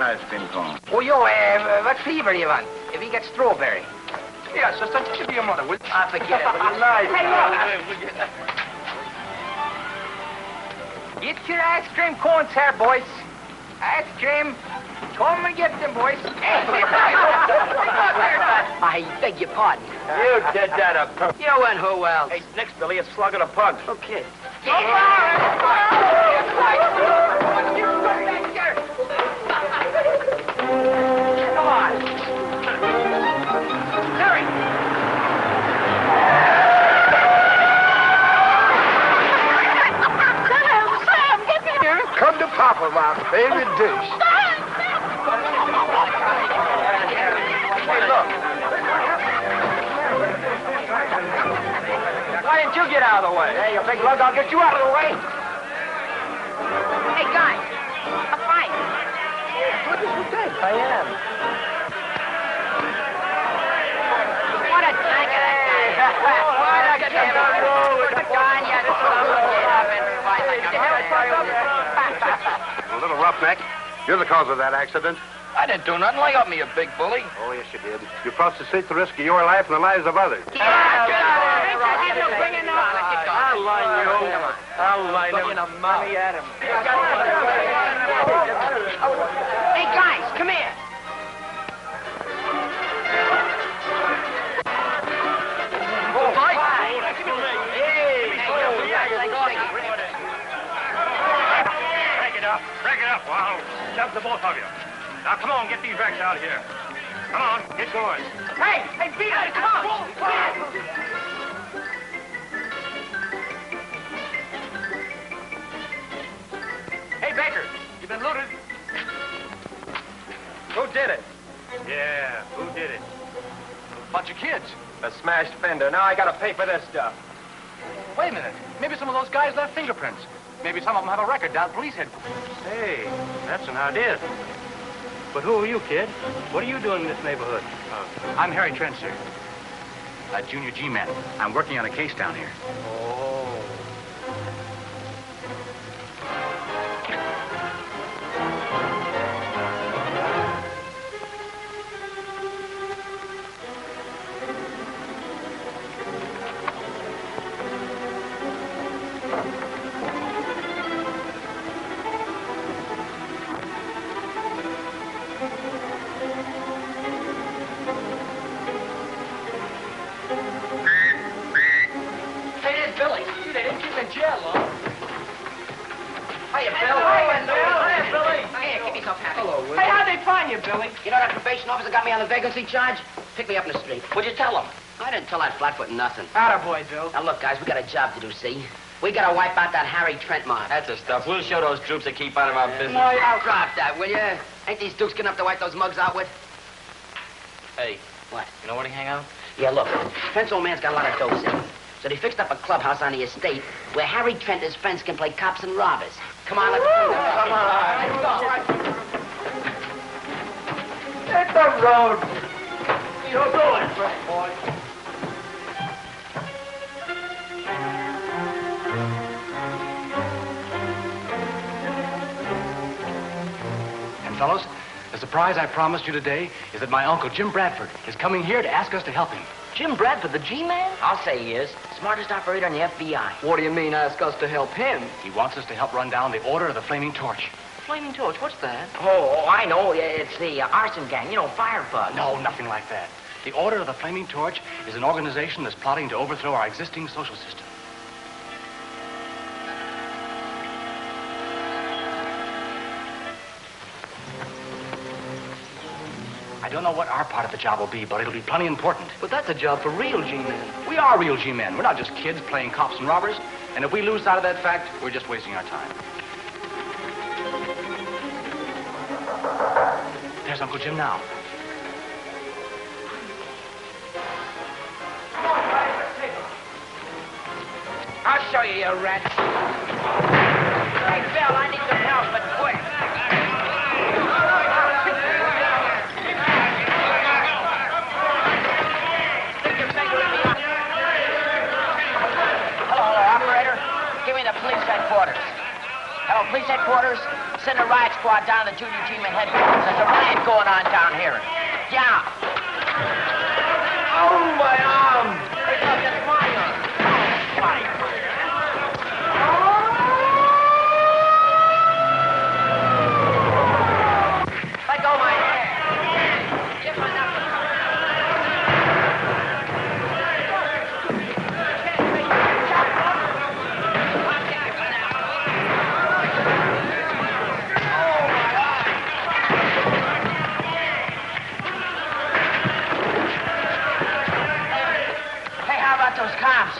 ice cream cone. Oh, what flavor do you want? If he gets strawberry. Yeah, sister, give me your mother, will you? I forget it. Nice. Hey, look. Get your ice cream cones here, boys. Ice cream. Come and get them, boys. I beg your pardon. You did that up. You and who else? Hey, next, Billy, it's Slug of the Pug. Okay. Come on. Hurry. Sam, get me here. Come to Papa, my favorite dish. Hey, look. Why didn't you get out of the way? Hey, you big lug, I'll get you out of the way. Hey, guys, a fight. What is with that? I am. What a tanker that guy is. What a camera. Put the gun, you A little roughneck. You're the cause of that accident. I didn't do nothing. Lay up me, you big bully. Oh, yes, you did. You prostitute the risk of your life and the lives of others. I'll line you. I'll line him. Money at him. Hey, guys, come here. Break it up, Wow. Shove the both of you. Now, come on, get these wrecks out of here. Come on, get going. Hey, Beebe, come on. Hey, Baker, you been looted? Who did it? Yeah, who did it? Bunch of kids. A smashed fender. Now I gotta pay for this stuff. Wait a minute. Maybe some of those guys left fingerprints. Maybe some of them have a record down at police headquarters. Hey, that's an idea. But who are you, kid? What are you doing in this neighborhood? I'm Harry Trent, sir. A junior G-man. I'm working on a case down here. Oh. You know that probation officer got me on the vacancy charge? Picked me up in the street. What'd you tell him? I didn't tell that flatfoot nothing. Attaboy, Bill. Now, look, guys, we got a job to do, see? We gotta wipe out that Harry Trent mob. That's the stuff. We'll show those troops that keep out of our business. No, I'll drop that, will you? Ain't these dukes good enough to wipe those mugs out with? Hey. What? You know where they hang out? Yeah, look, Trent's old man's got a lot of dough saved. So they fixed up a clubhouse on the estate where Harry Trent and his friends can play cops and robbers. Come on, let's go. Come on. Let's go. Hit the road. You're going, Trent, boy. And fellows, the surprise I promised you today is that my uncle, Jim Bradford, is coming here to ask us to help him. Jim Bradford, the G-man? I'll say he is. Smartest operator in the FBI. What do you mean, ask us to help him? He wants us to help run down the Order of the Flaming Torch. Flaming Torch, what's that? Oh, I know. It's the arson gang, you know, firebug. No, nothing like that. The Order of the Flaming Torch is an organization that's plotting to overthrow our existing social system. I don't know what our part of the job will be, but it'll be plenty important. But that's a job for real G-men. We are real G-men. We're not just kids playing cops and robbers. And if we lose sight of that fact, we're just wasting our time. There's Uncle Jim now. I'll show you, you rat. Hey, Bill, I need some help, but quick. Hello, operator. Give me the police headquarters. Hello, police headquarters. Send a riot squad down to the Junior G-Man headquarters. There's a riot going on down here. Yeah. Oh, my arm. Hey, look, that's my arm. Right. Let go my hand. Give my knuckles. Those cops.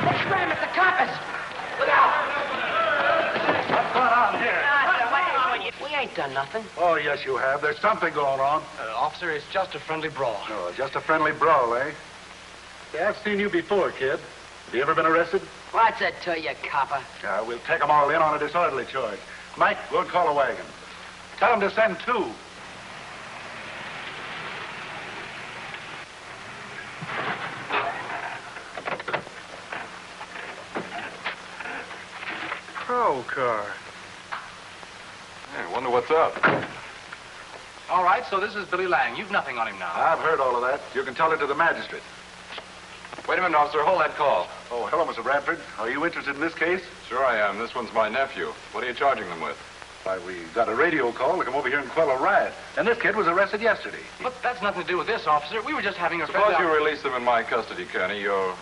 Let's scram at the coppers. Look out. What's going on here? We ain't done nothing. Oh, yes, you have. There's something going on. Officer, it's just a friendly brawl. Oh, just a friendly brawl, eh? Yeah, I've seen you before, kid. Have you ever been arrested? What's it to you, copper? We'll take them all in on a disorderly charge. Mike, go and call a wagon. Tell them to send 2. Patrol car. Hey, wonder what's up. All right, so this is Billy Lang. You've nothing on him now. I've heard all of that. You can tell it to the magistrate. Wait a minute, officer. Hold that call. Oh, hello, Mr. Bradford. Are you interested in this case? Sure I am. This one's my nephew. What are you charging them with? Why, we got a radio call to come over here and quell a riot. And this kid was arrested yesterday. But that's nothing to do with this, officer. We were just having a Suppose you release them in my custody, Kearney. Your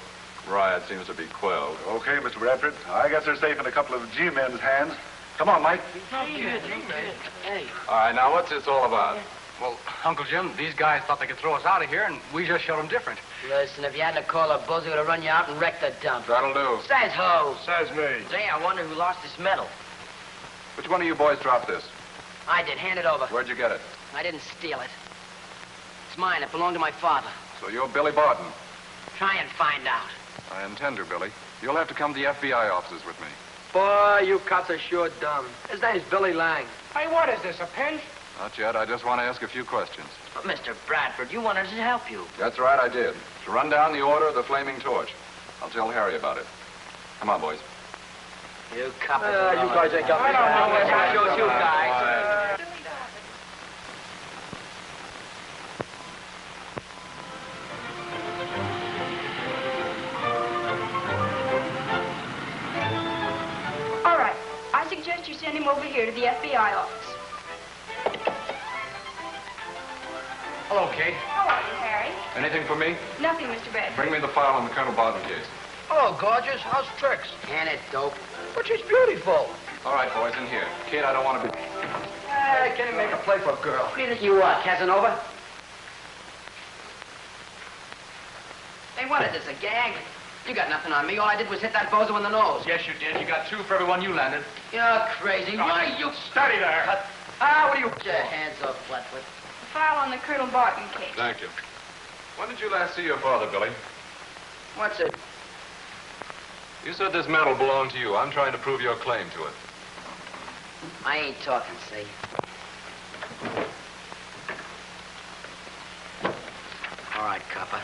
riot seems to be quelled. Okay, Mr. Bradford. I guess they're safe in a couple of G-men's hands. Come on, Mike. Hey. All right, now what's this all about? Well, Uncle Jim, these guys thought they could throw us out of here, and we just showed them different. Listen, if you hadn't called a buzzer, would have run you out and wrecked the dump. That'll do. Says who? Says me. Say, I wonder who lost this medal. Which one of you boys dropped this? I did. Hand it over. Where'd you get it? I didn't steal it. It's mine. It belonged to my father. So you're Billy Barton. Try and find out. I intend to, Billy. You'll have to come to the FBI offices with me. Boy, you cops are sure dumb. His name's Billy Lang. Hey, what is this, a pinch? Not yet. I just want to ask a few questions. But, Mr. Bradford, you wanted us to help you. That's right, I did. To run down the order of the Flaming Torch. I'll tell Harry about it. Come on, boys. You coppers. You guys ain't got me. I chose you guys. All right. I suggest you send him over here to the FBI office. Hello, Kate. How are you, Harry? Anything for me? Nothing, Mr. Bradford. Bring me the file on the Colonel Barton case. Hello, gorgeous. How's tricks? Hand it, dope. But she's beautiful. All right, boys, in here. Kid, I don't want to be... Hey, can you make a play for a girl? What do you think you are, Casanova? Hey, what is this, a gag? You got nothing on me. All I did was hit that bozo in the nose. Yes, you did. You got 2 for every one you landed. You're crazy. Why, you... Steady there. What do you... Get your hands off, Flatfoot. The file on the Colonel Barton case. Thank you. When did you last see your father, Billy? What's it? You said this medal belonged to you. I'm trying to prove your claim to it. I ain't talking, see? All right, copper.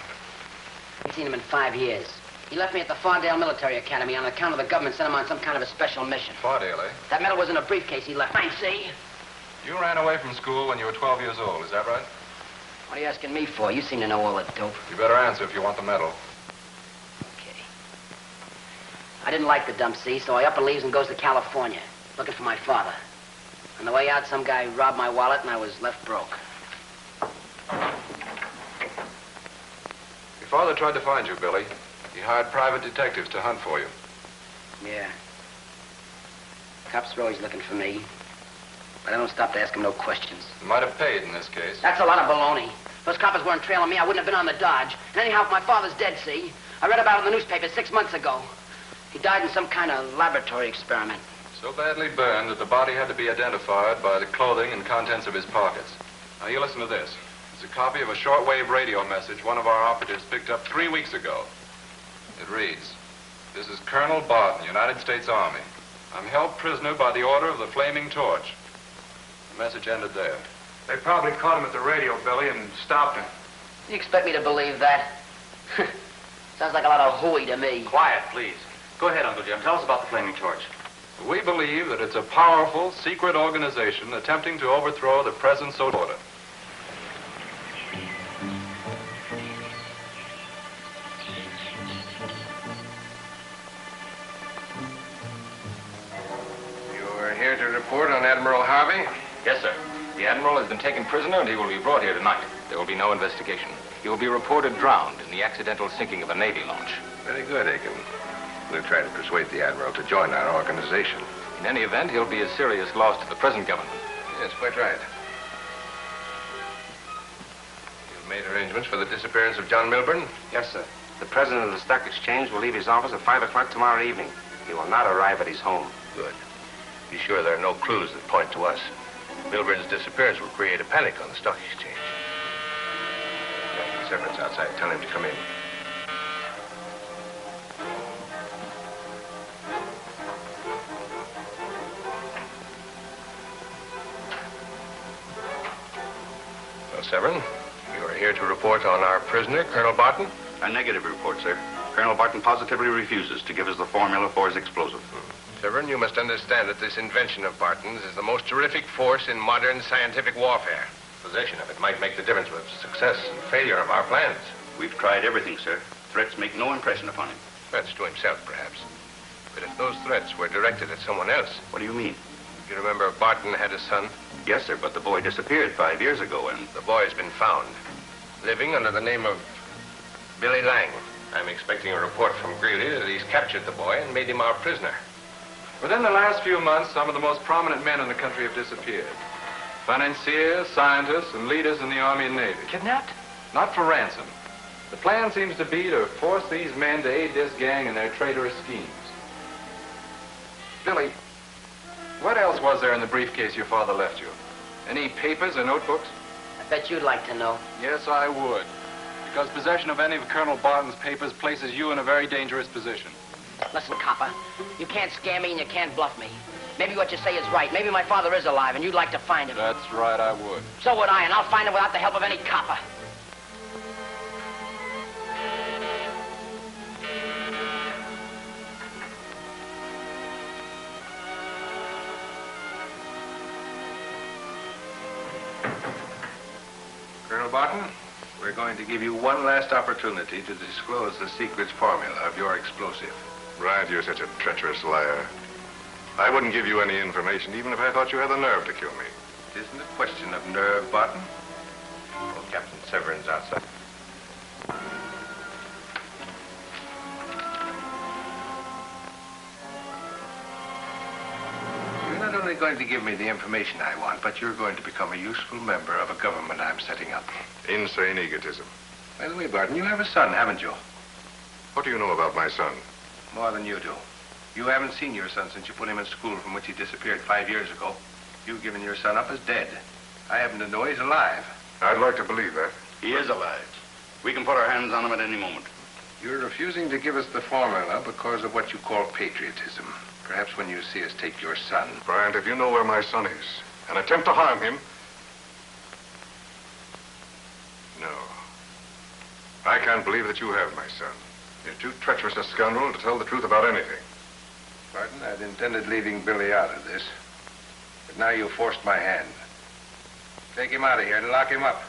Ain't seen him in 5 years. He left me at the Fardale Military Academy on account of the government sent him on some kind of a special mission. Fardale, eh? That medal was in a briefcase he left. I see. You ran away from school when you were 12 years old, is that right? What are you asking me for? You seem to know all the dope. You better answer if you want the medal. Okay. I didn't like the dump, see, so I up and leaves and goes to California, looking for my father. On the way out, some guy robbed my wallet, and I was left broke. Your father tried to find you, Billy. He hired private detectives to hunt for you. Yeah. Cops are always looking for me. But I don't stop to ask them no questions. You might have paid in this case. That's a lot of baloney. If those coppers weren't trailing me, I wouldn't have been on the dodge. And anyhow, if my father's dead, see? I read about it in the newspaper 6 months ago. He died in some kind of laboratory experiment. So badly burned that the body had to be identified by the clothing and contents of his pockets. Now, you listen to this. It's a copy of a shortwave radio message one of our operatives picked up 3 weeks ago. It reads, "This is Colonel Barton, United States Army. I'm held prisoner by the order of the Flaming Torch. The message ended there. They probably caught him at the radio, Billy, and stopped him. You expect me to believe that? Sounds like a lot of hooey to me. Quiet, please. Go ahead, Uncle Jim. Tell us about the flaming torch. We believe that it's a powerful, secret organization attempting to overthrow the present social order. You are here to report on Admiral Harvey? Yes, sir. The Admiral has been taken prisoner and he will be brought here tonight. There will be no investigation. He will be reported drowned in the accidental sinking of a Navy launch. Very good, Aiken. We'll try to persuade the Admiral to join our organization. In any event, he'll be a serious loss to the present government. Yes, quite right. You've made arrangements for the disappearance of John Milburn? Yes, sir. The president of the Stock Exchange will leave his office at 5 o'clock tomorrow evening. He will not arrive at his home. Good. Be sure there are no clues that point to us. Milburn's disappearance will create a panic on the Stock Exchange. Severance outside. Tell him to come in. Well, Severn, you are here to report on our prisoner, Colonel Barton? A negative report, sir. Colonel Barton positively refuses to give us the formula for his explosive. Severn, you must understand that this invention of Barton's is the most terrific force in modern scientific warfare. Possession of it might make the difference with success and failure of our plans. We've tried everything, sir. Threats make no impression upon him. Threats to himself, perhaps. But if those threats were directed at someone else... What do you mean? You remember Barton had a son? Yes, sir, but the boy disappeared 5 years ago, and... The boy's been found, living under the name of Billy Lang. I'm expecting a report from Greeley that he's captured the boy and made him our prisoner. Within the last few months, some of the most prominent men in the country have disappeared. Financiers, scientists, and leaders in the Army and Navy. Kidnapped? Not for ransom. The plan seems to be to force these men to aid this gang in their traitorous schemes. Billy, what else was there in the briefcase your father left you? Any papers or notebooks? I bet you'd like to know. Yes, I would. Because possession of any of Colonel Barton's papers places you in a very dangerous position. Listen, copper, you can't scare me and you can't bluff me. Maybe what you say is right. Maybe my father is alive and you'd like to find him. That's right, I would. So would I, and I'll find him without the help of any copper. Colonel Barton, we're going to give you one last opportunity to disclose the secret formula of your explosive. Right, you're such a treacherous liar. I wouldn't give you any information, even if I thought you had the nerve to kill me. It isn't a question of nerve, Barton. Well, Captain Severn's outside. You're not only going to give me the information I want, but you're going to become a useful member of a government I'm setting up. Insane egotism. By the way, Barton, you have a son, haven't you? What do you know about my son? More than you do. You haven't seen your son since you put him in school from which he disappeared 5 years ago. You've given your son up as dead. I happen to know he's alive. I'd like to believe that. He is alive. We can put our hands on him at any moment. You're refusing to give us the formula because of what you call patriotism. Perhaps when you see us take your son. Bryant, if you know where my son is and attempt to harm him... No. I can't believe that you have my son. You're too treacherous a scoundrel to tell the truth about anything. Barton, I'd intended leaving Billy out of this. But now you've forced my hand. Take him out of here and lock him up.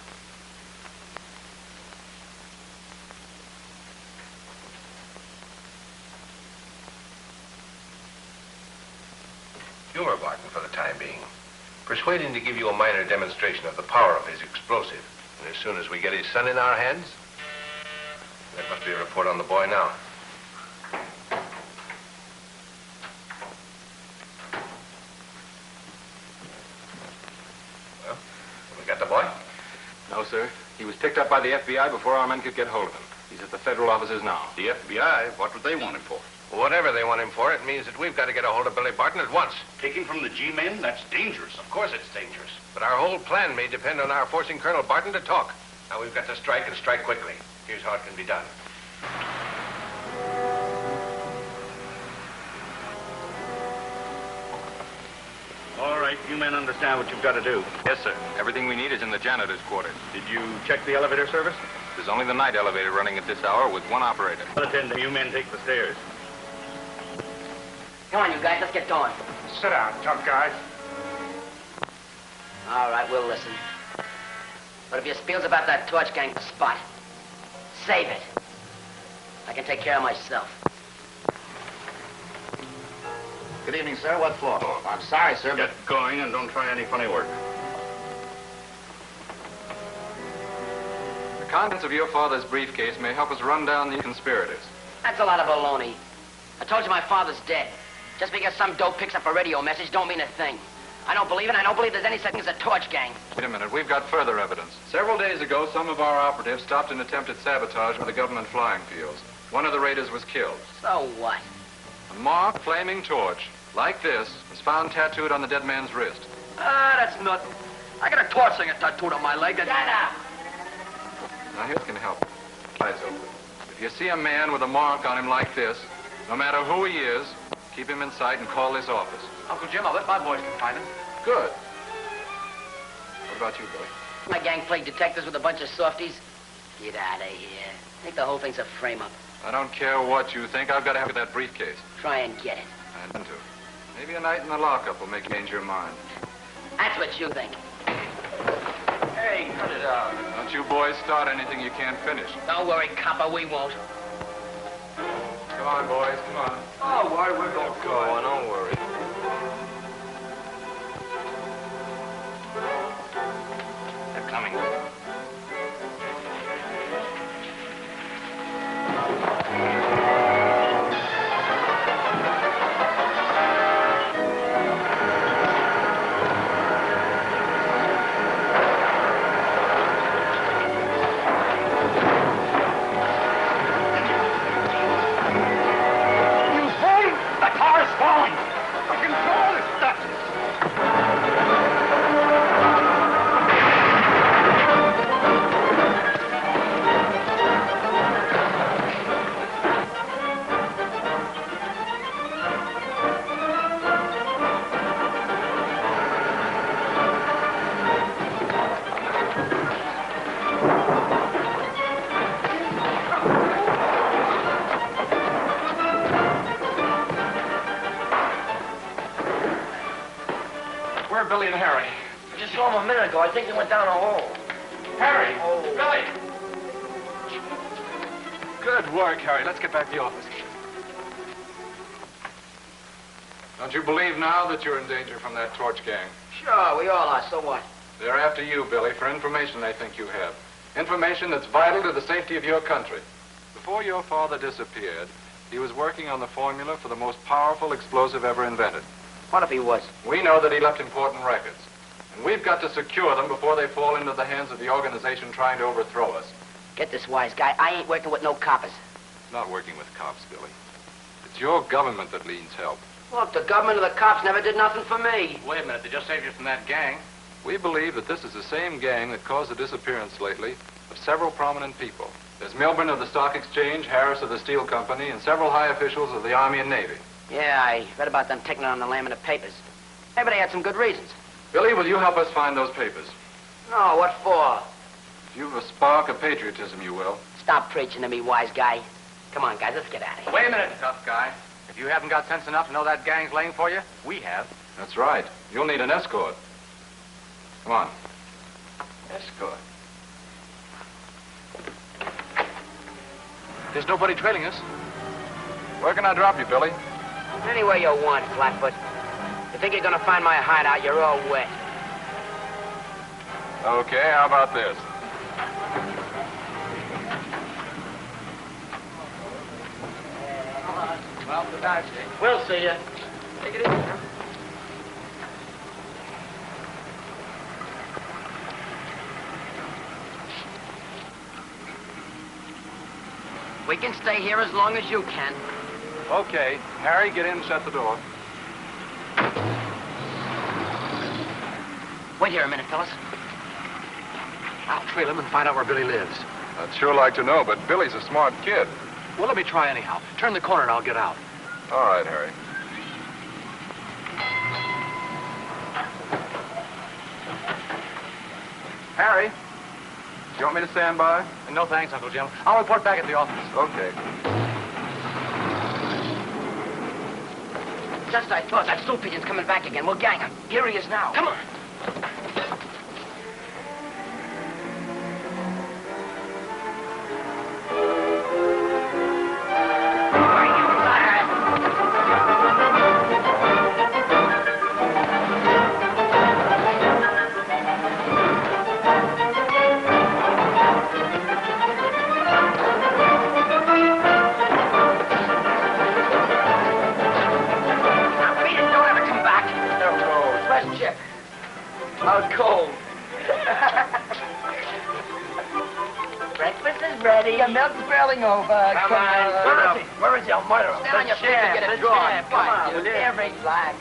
Humor Barton for the time being. Persuade him to give you a minor demonstration of the power of his explosive. And as soon as we get his son in our hands, there must be a report on the boy now. Well, we got the boy? No, sir. He was picked up by the FBI before our men could get hold of him. He's at the federal offices now. The FBI? What would they want him for? Whatever they want him for, it means that we've got to get a hold of Billy Barton at once. Taking from the G-men? That's dangerous. Of course it's dangerous. But our whole plan may depend on our forcing Colonel Barton to talk. Now we've got to strike and strike quickly. Here's how it can be done. All right. right. You men understand what you've got to do. Yes, sir. Everything we need is in the janitor's quarters. Did you check the elevator service? There's only the night elevator running at this hour with one operator. Attendant, you men take the stairs. Come on, you guys, let's get going. Sit down, tough guys. All right, we'll listen. But if you spiels about that torch gang spot, save it. I can take care of myself. Good evening, sir. What for? Oh, I'm sorry, sir, Get going and don't try any funny work. The contents of your father's briefcase may help us run down the conspirators. That's a lot of baloney. I told you my father's dead. Just because some dope picks up a radio message don't mean a thing. I don't believe it. I don't believe there's any such thing as a torch gang. Wait a minute. We've got further evidence. Several days ago, some of our operatives stopped an attempted sabotage of the government flying fields. One of the raiders was killed. So what? A marked flaming torch, like this, was found tattooed on the dead man's wrist. Ah, that's nothing. I got a torch singer tattooed on my leg. Shut up! Now, here can help. Eyes open. If you see a man with a mark on him like this, no matter who he is, keep him in sight and call this office. Uncle Jim, I'll let my boys can find him. Good. What about you, Billy? My gang played detectives with a bunch of softies. Get out of here. I think the whole thing's a frame-up. I don't care what you think. I've got to have that briefcase. Try and get it. I intend to. Maybe a night in the lockup will make you change your mind. That's what you think. Hey, cut it out. Don't you boys start anything you can't finish. Don't worry, copper, we won't. Come on, boys, come on. Oh, why we're going to Go on, don't worry. They're coming. Billy and Harry. I just saw them a minute ago. I think they went down a hole. Harry! Oh. Billy! Good work, Harry. Let's get back to the office. Don't you believe now that you're in danger from that torch gang? Sure, we all are. So what? They're after you, Billy, for information they think you have. Information that's vital to the safety of your country. Before your father disappeared, he was working on the formula for the most powerful explosive ever invented. What if he was? We know that he left important records. And we've got to secure them before they fall into the hands of the organization trying to overthrow us. Get this, wise guy. I ain't working with no coppers. It's not working with cops, Billy. It's your government that needs help. Look, the government or the cops never did nothing for me. Wait a minute. They just saved you from that gang. We believe that this is the same gang that caused the disappearance lately of several prominent people. There's Milburn of the Stock Exchange, Harris of the Steel Company, and several high officials of the Army and Navy. Yeah, I read about them taking it on the lam in the papers. Maybe they had some good reasons. Billy, will you help us find those papers? No, what for? If you've a spark of patriotism, you will. Stop preaching to me, wise guy. Come on, guys, let's get out of here. Wait a minute, tough guy. If you haven't got sense enough to know that gang's laying for you, we have. That's right. You'll need an escort. Come on. Escort. There's nobody trailing us. Where can I drop you, Billy? Anywhere you want, Flatfoot. You think you're gonna find my hideout, you're all wet. Okay, how about this? Well, good night, Jake. We'll see you. Take it easy, huh? We can stay here as long as you can. Okay. Harry, get in and shut the door. Wait here a minute, fellas. I'll trail him and find out where Billy lives. I'd sure like to know, but Billy's a smart kid. Well, let me try anyhow. Turn the corner and I'll get out. All right, Harry. Harry, you want me to stand by? No thanks, Uncle Jim. I'll report back at the office. Okay. Just as I thought. That stool pigeon's coming back again. We'll gang him. Here he is now. Come on. The milk's boiling over. Come on. Where is your mother? Stand on your feet and get it drawn. Come on, will you? Every black.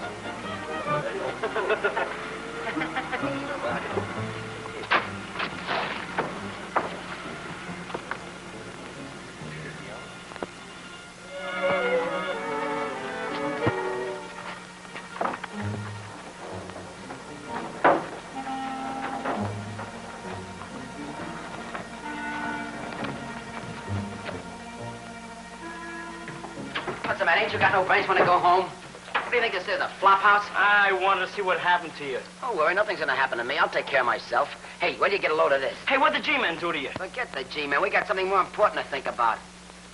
What's the matter? Ain't you got no brains when I go home? What do you think this is, a flop house? I wanted to see what happened to you. Don't worry, nothing's gonna happen to me. I'll take care of myself. Hey, where do you get a load of this? Hey, what'd the G-men do to you? Forget the G-man. We got something more important to think about.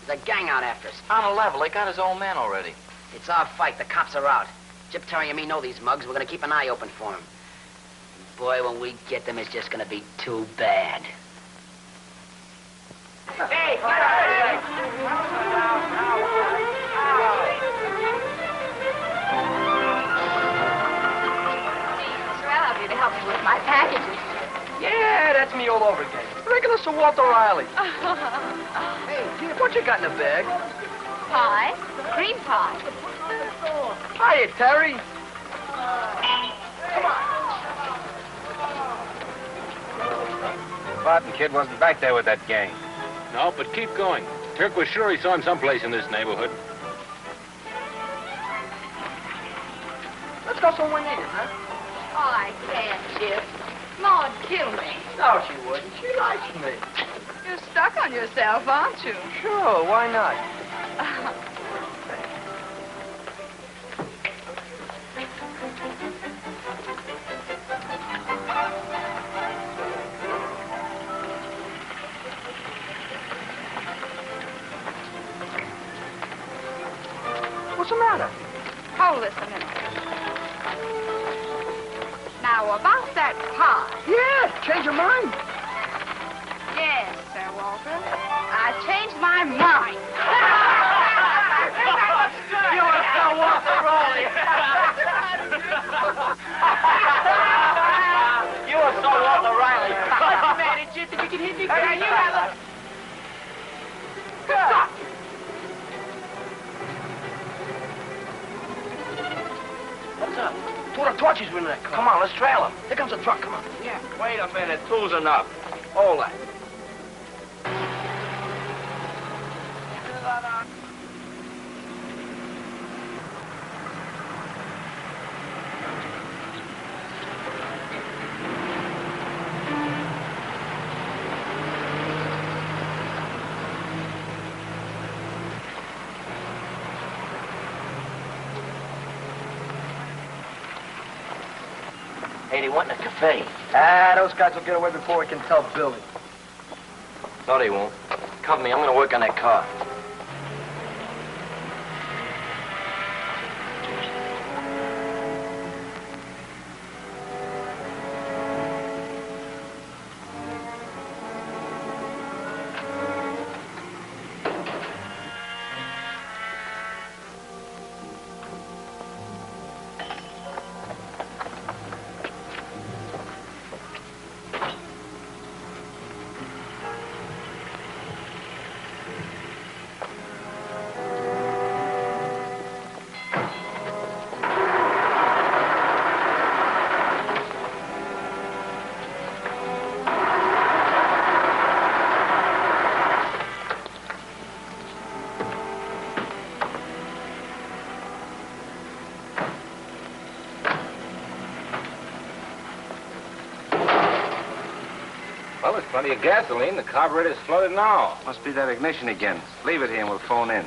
There's a gang out after us. On a level, they got his old man already. It's our fight. The cops are out. Jip Terry and me know these mugs. We're gonna keep an eye open for them. Boy, when we get them, it's just gonna be too bad. Hey, get out of here! To help me with my packages. Yeah, that's me all over again. Regular Sir Walter Riley. Hey, Jip, what you got in the bag? Pie. Cream pie. Hiya, Terry. Barton kid wasn't back there with that gang. No, but keep going. Turk was sure he saw him someplace in this neighborhood. Let's go somewhere near, huh? Oh, I can't, Chip. Maud kill me. No, she wouldn't. She likes me. You're stuck on yourself, aren't you? Sure, why not? What's the matter? Hold this a minute. Now, about that pie. Yeah, change your mind. Yes, Sir Walter. I changed my mind. You are Sir Walter Riley. You are Sir Walter Riley. What's the matter, Jip? Did you get hit? You have a... Stop. What's up? Two of the torches were in that car. Come on, let's trail them. Here comes the truck. Come on. Yeah. Wait a minute. Two's enough. Hold that. Hey, they want in a cafe. Ah, those guys will get away before we can tell Billy. No, they won't. Cover me. I'm gonna work on that car. Well, there's plenty of gasoline. The carburetor's flooded now. Must be that ignition again. Leave it here and we'll phone in.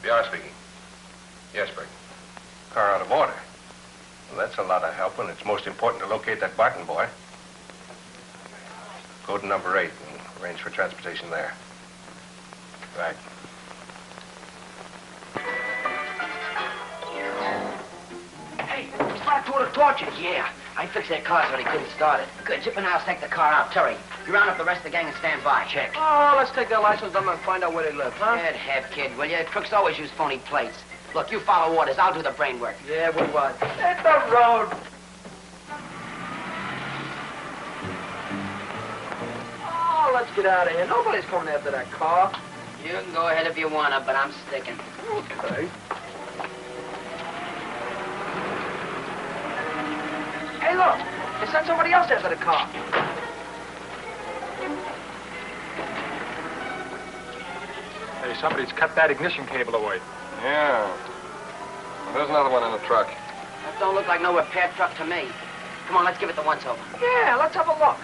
BR speaking. Yes, Berg. Car out of order. Well, that's a lot of help when it's most important to locate that Barton boy. Go to number 8 and arrange for transportation there. Right. Hey, he's brought two of the torches. Yeah. I fixed their car so they couldn't start it. Good. Chip and I'll take the car out. Terry, you round up the rest of the gang and stand by. Check. Oh, let's take their license number and find out where they live, huh? Good head, kid, will you? Crooks always use phony plates. Look, you follow orders. I'll do the brain work. Yeah, we what? Hit the road. Oh, let's get out of here. Nobody's coming after that car. You can go ahead if you want to, but I'm sticking. Okay. Hey, look. They sent somebody else after the car. Hey, somebody's cut that ignition cable away. Yeah. Well, there's another one in the truck. That don't look like no repair truck to me. Come on, let's give it the once-over. Yeah, let's have a look.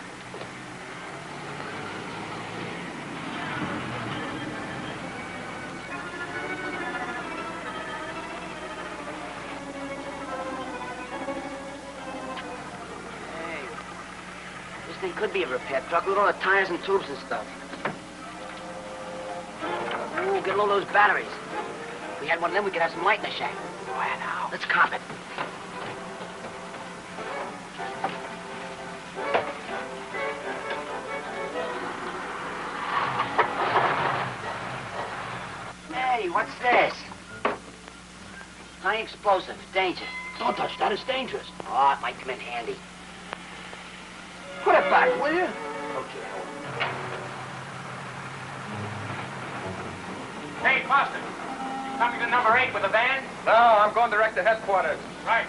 Hey, this thing could be a repair truck. Look at all the tires and tubes and stuff. Ooh, get all those batteries. If we had one of them, we could have some light in the shack. Where now? Let's cop it. Hey, what's this? High explosive. Danger. Don't touch that. It's dangerous. Oh, it might come in handy. Put it back, will you? Okay. Hey, Foster. You coming to number 8 with a van? No, I'm going direct to headquarters. Right.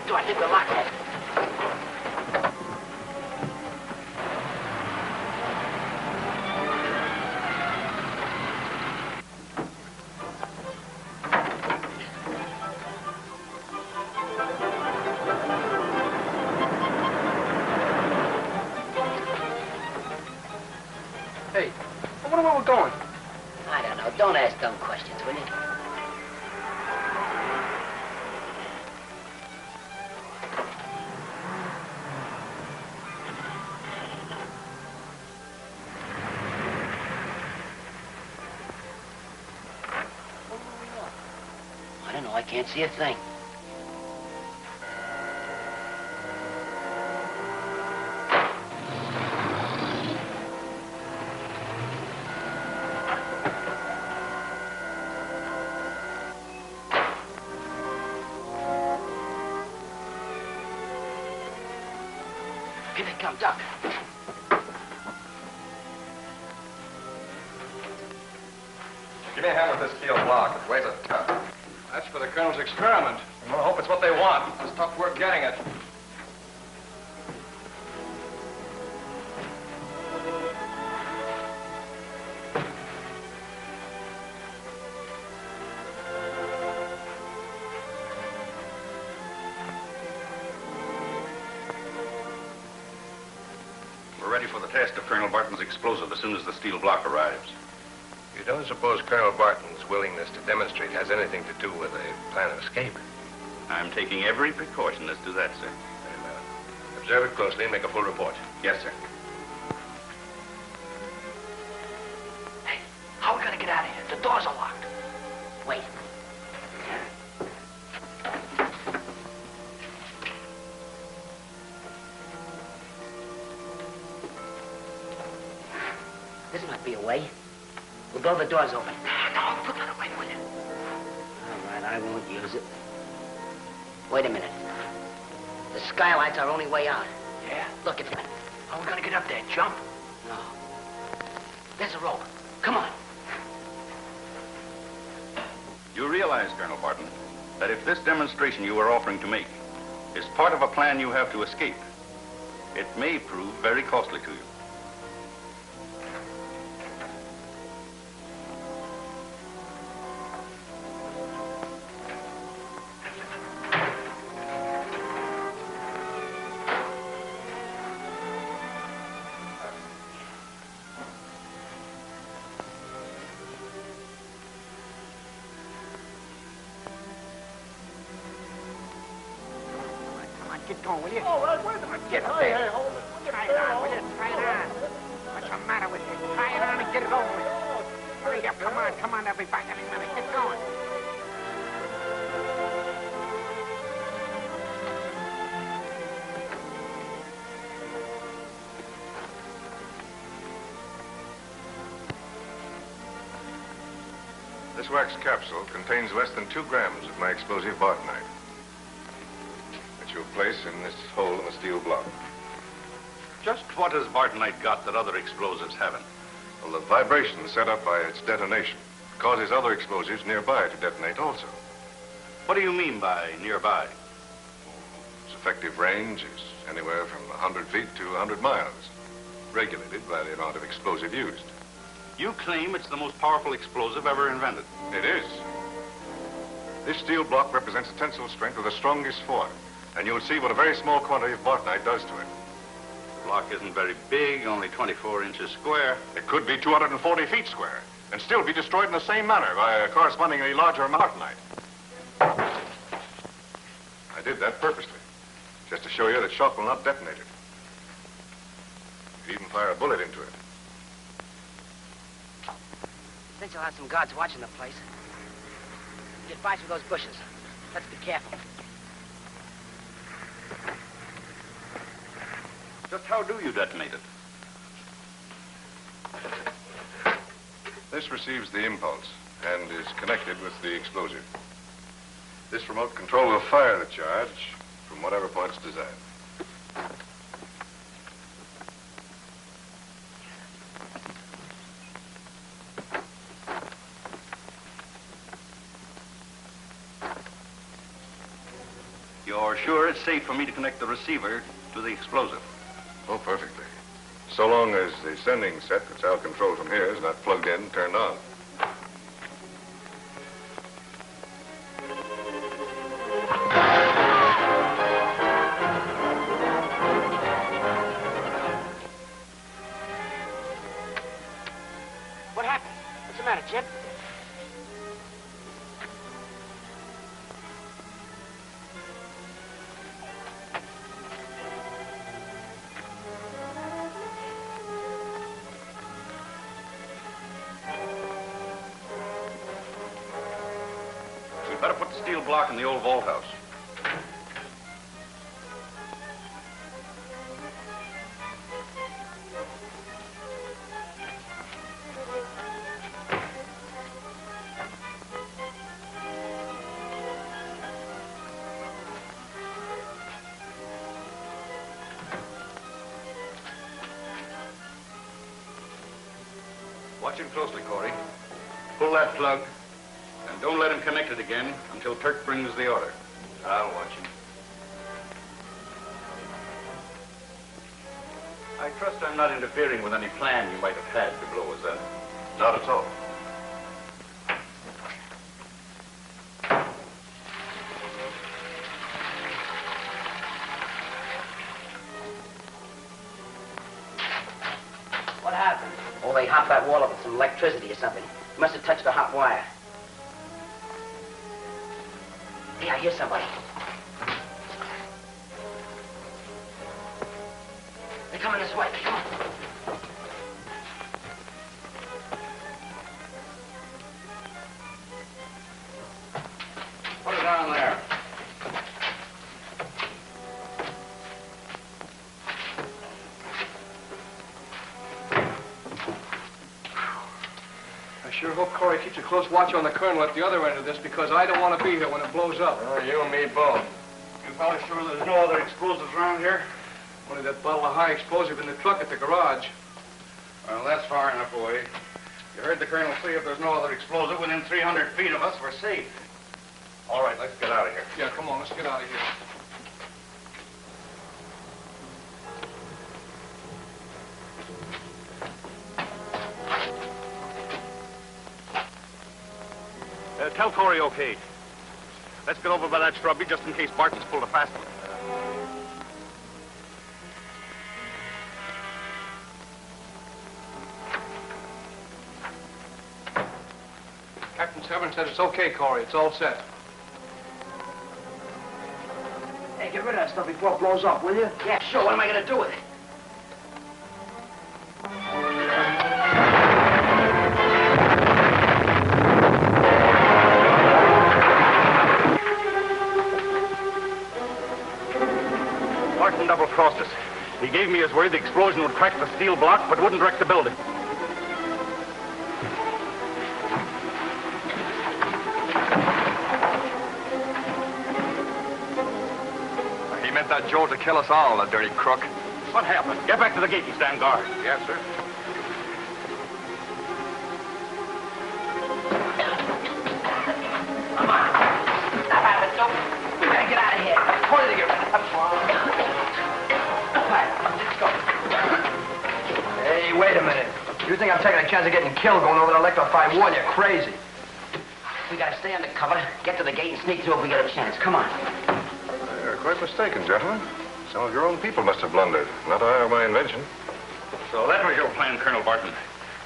Do I think we're locked in? Hey, I wonder where we're going. I don't know. Don't ask dumb questions, will you? I don't know. I can't see a thing. Here they come, Doc. Give me a hand with this steel block. It weighs a ton. That's for the Colonel's experiment. And we'll hope it's what they want. It's tough work getting it. We're ready for the test of Colonel Barton's explosive as soon as the steel block arrives. You don't suppose Colonel Barton's willingness to demonstrate has anything to do with a plan of escape? I'm taking every precaution as to that, sir. Very well. Observe it closely and make a full report. Yes, sir. Hey, how are we gonna get out of here? The doors are locked. Wait. This might be a way. We'll blow the doors open. No, put that away, will you? All right, I won't use it. Wait a minute. The skylight's our only way out. Yeah? Look at that. How are we gonna get up there? Jump? No. There's a rope. Come on. You realize, Colonel Barton, that if this demonstration you are offering to make is part of a plan you have to escape, it may prove very costly to you. Get going, will you? Oh, wait a minute. Get up there. Hey, hold it. Try it on, will you? Try it on. What's the matter with you? Try it on and get it over with. Hurry up, come on, they'll be back any minute. Get going. This wax capsule contains less than 2 grams of my explosive Bartonite. You'll place in this hole in the steel block. Just what has Bartonite got that other explosives haven't? Well, the vibration set up by its detonation causes other explosives nearby to detonate also. What do you mean by nearby? Its effective range is anywhere from 100 feet to 100 miles, regulated by the amount of explosive used. You claim it's the most powerful explosive ever invented. It is. This steel block represents the tensile strength of the strongest form. And you'll see what a very small quantity of Bartonite does to it. The block isn't very big, only 24 inches square. It could be 240 feet square, and still be destroyed in the same manner by a correspondingly larger amount of Bartonite. I did that purposely, just to show you that shock will not detonate it. You could even fire a bullet into it. Since you'll have some guards watching the place. Get by through those bushes. Let's be careful. Just how do you detonate it? This receives the impulse and is connected with the explosive. This remote control will fire the charge from whatever point it's desired. You're sure it's safe for me to connect the receiver to the explosive? Oh, perfectly. So long as the sending set that's out of control from here is not plugged in and turned on. What happened? What's the matter, Chip? Better put the steel block in the old vault house. Watch him closely, Corey. Pull that plug. And don't let him connect it again until Turk brings the order. I'll watch him. I trust I'm not interfering with any plan you might have had to blow us up. Not at all. What happened? Oh, they hopped that wall up with some electricity or something. Must have touched the hot wire. Hey, I hear somebody. They're coming this way. Come on. Put it down there. I sure hope Corey keeps a close watch on the colonel at the other end of this, because I don't want to be here when it blows up. Oh, you and me both. You fellas sure there's no other explosives around here? Only that bottle of high explosive in the truck at the garage. Well, that's far enough away. You heard the colonel say if there's no other explosive within 300 feet of us, we're safe. All right, let's get out of here. Yeah, come on, let's get out of here. Tell Corey okay. Let's get over by that shrubbery just in case Barton's pulled a fast one. Captain Severn said it's okay, Corey. It's all set. Hey, get rid of that stuff before it blows up, will you? Yeah, sure. What am I going to do with it? Barton double-crossed us. He gave me his word the explosion would crack the steel block, but wouldn't wreck the building. He meant that Joe to kill us all, the dirty crook. What happened? Get back to the gate and stand guard. Yes, sir. Come on. Stop having it, Joe. We gotta get out of here. Corey, to get rid of that. All right, let's go. Hey, wait a minute. You think I'm taking a chance of getting killed going over to electrify one? You're crazy. We gotta stay under cover, get to the gate, and sneak through if we get a chance. Come on. You're quite mistaken, gentlemen. Some of your own people must have blundered. Not I or my invention. So that was your plan, Colonel Barton.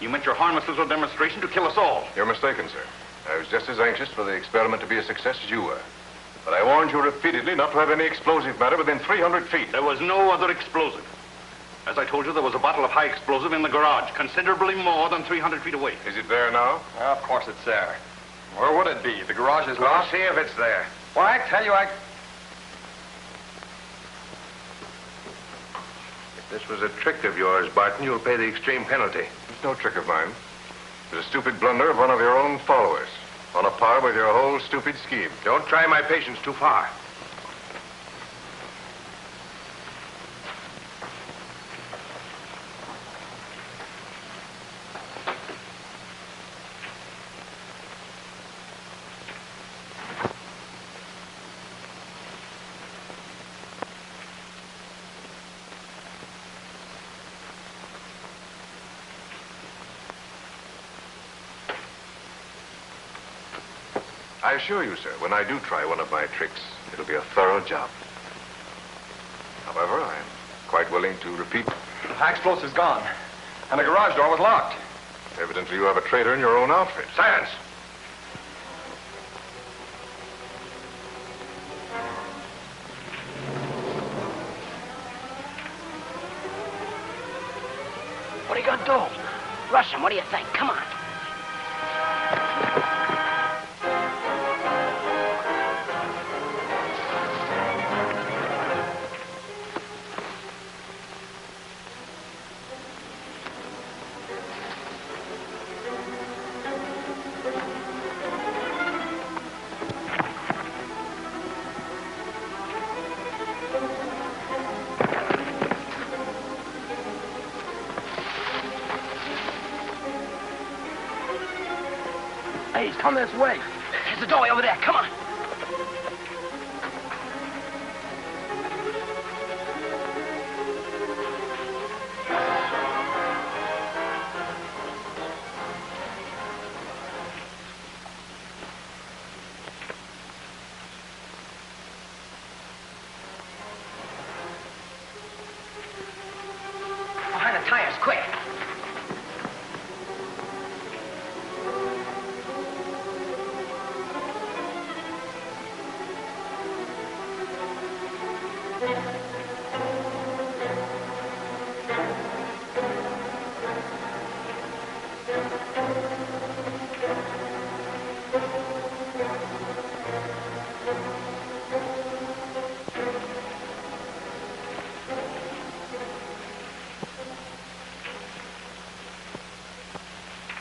You meant your harmless little demonstration to kill us all. You're mistaken, sir. I was just as anxious for the experiment to be a success as you were. But I warned you repeatedly not to have any explosive matter within 300 feet. There was no other explosive. As I told you, there was a bottle of high explosive in the garage, considerably more than 300 feet away. Is it there now? Of course it's there. Where would it be? The garage is I'll locked. see if it's there. Why, I tell you, If this was a trick of yours, Barton, you'll pay the extreme penalty. It's no trick of mine. It's a stupid blunder of one of your own followers. On a par with your whole stupid scheme. Don't try my patience too far. I assure you, sir, when I do try one of my tricks, it'll be a thorough job. However, I'm quite willing to repeat. The high explosive's gone, and the garage door was locked. Evidently, you have a traitor in your own outfit. Silence! What are you gonna do? Rush him. What do you think? Come on. Hey, he's coming this way. There's the doorway over there. Come on. Behind the tires, quick.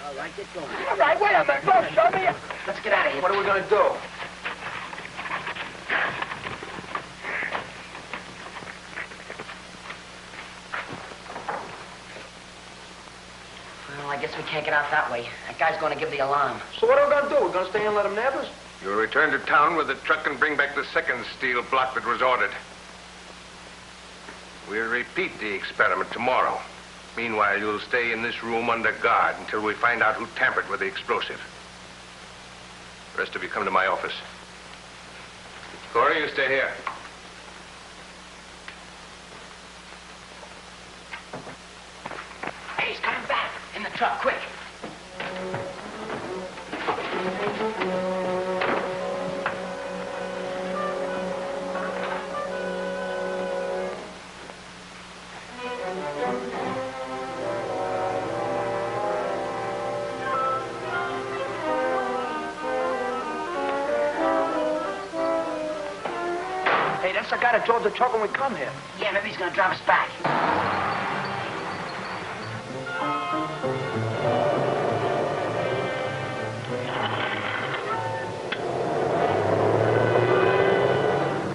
All right, get going. All right, wait a minute. Go, show me. Let's get out of here. What are we going to do? Well, I guess we can't get out that way. That guy's going to give the alarm. So what are we going to do? We're going to stay and let him nab us? You'll return to town with the truck and bring back the second steel block that was ordered. We'll repeat the experiment tomorrow. Meanwhile, you'll stay in this room under guard until we find out who tampered with the explosive. The rest of you come to my office. Corey, you stay here. Hey, he's coming back. In the truck, quick. Hey, that's the guy that drove the truck when we come here. Yeah, maybe he's going to drive us back.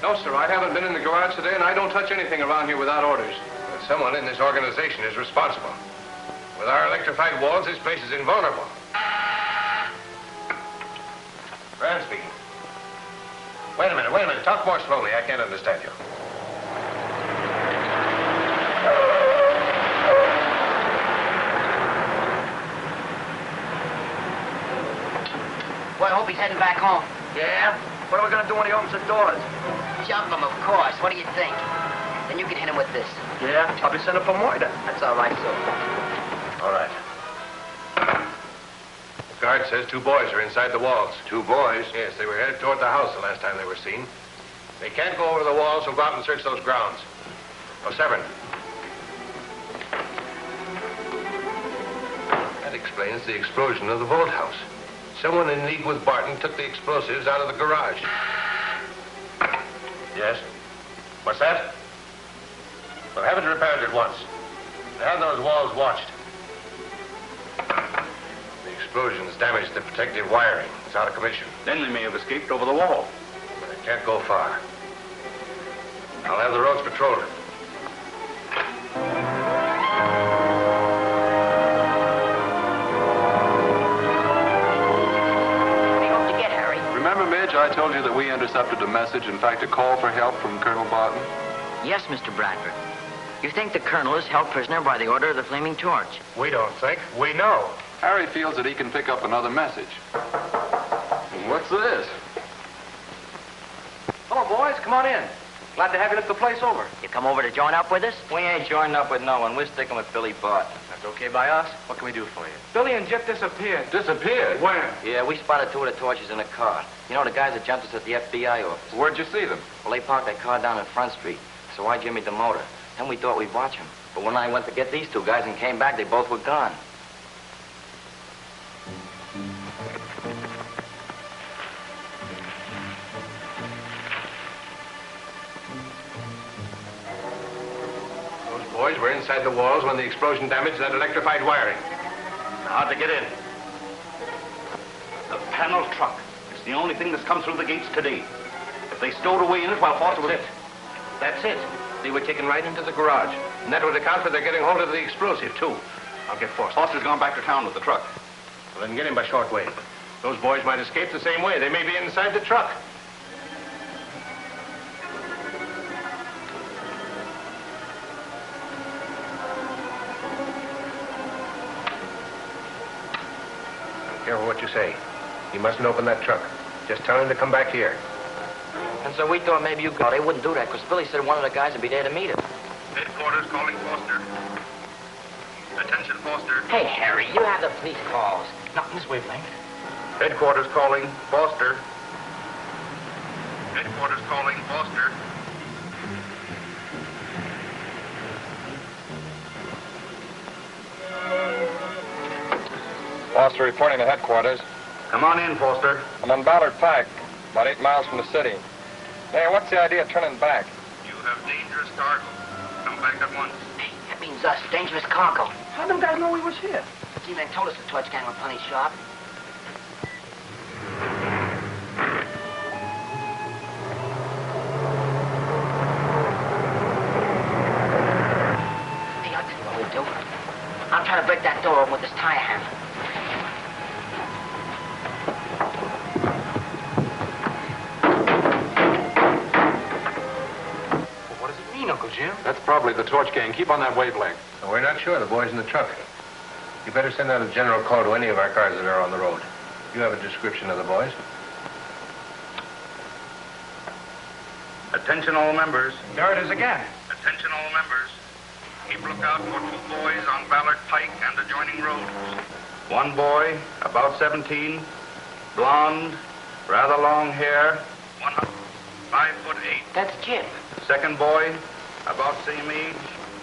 No, sir, I haven't been in the garage today, and I don't touch anything around here without orders. But someone in this organization is responsible. With our electrified walls, this place is invulnerable. Brad speaking. Wait a minute. Talk more slowly. I can't understand you. Boy, I hope he's heading back home. Yeah? What are we going to do when he opens the doors? Jump him, of course. What do you think? Then you can hit him with this. Yeah? I'll be sending for more then. That's all right, so. All right. The guard says 2 boys are inside the walls. 2 boys? Yes, they were headed toward the house the last time they were seen. They can't go over the walls, so go out and search those grounds. Oh, 7. That explains the explosion of the vault house. Someone in league with Barton took the explosives out of the garage. Yes? What's that? Well, have it repaired at once. Have those walls watched. The explosions damaged the protective wiring. It's out of commission. Then they may have escaped over the wall. But they can't go far. I'll have the roads patrolled. Remember, Midge, I told you that we intercepted a message, in fact, a call for help from Colonel Barton? Yes, Mr. Bradford. You think the colonel is held prisoner by the order of the Flaming Torch? We don't think. We know. Harry feels that he can pick up another message. What's this? Hello, boys. Come on in. Glad to have you look the place over. You come over to join up with us? We ain't joining up with no one. We're sticking with Billy Barton. That's okay by us. What can we do for you? Billy and Jip disappeared. Disappeared? When? Yeah, we spotted 2 of the torches in a car. You know, the guys that jumped us at the FBI office. Where'd you see them? Well, they parked that car down in Front Street, so I jimmied the motor. Then we thought we'd watch them. But when I went to get these 2 guys and came back, they both were gone. Those boys were inside the walls when the explosion damaged that electrified wiring. How'd they get in? The panel truck. It's the only thing that's come through the gates today. If they stowed away in it while Foster was... That's it. They were taken right into the garage. And that would account for their getting hold of the explosive, too. I'll get Foster. Foster's gone back to town with the truck. Well, then get him by shortwave. Those boys might escape the same way. They may be inside the truck. Careful what you say. You mustn't open that truck. Just tell him to come back here. And so we thought maybe you could. They wouldn't do that, because Billy said one of the guys would be there to meet us. Headquarters calling Foster. Attention, Foster. Hey, Harry, you have the police calls. Not in this wavelength. Headquarters calling Foster. Headquarters calling Foster. Foster reporting to headquarters. Come on in, Foster. I'm on Ballard Pike, about 8 miles from the city. Hey, what's the idea of turning back? You have dangerous cargo. Come back at once. Hey, that means us. Dangerous cargo. How'd them guys know we was here? G-Man told us the torch gang were plenty sharp. Hey, I'll tell you what we'll do. I'll try to break break that door open with this tire hammer. Well, what does it mean, Uncle Jim? That's probably the torch gang. Keep on that wavelength. Well, we're not sure. The boy's in the truck. You better send out a general call to any of our cars that are on the road. You have a description of the boys. Attention all members. There it is again. Attention all members. Keep lookout for 2 boys on Ballard Pike and adjoining roads. 1 boy, about 17, blonde, rather long hair, 5'8". That's Jim. 2nd boy, about same age,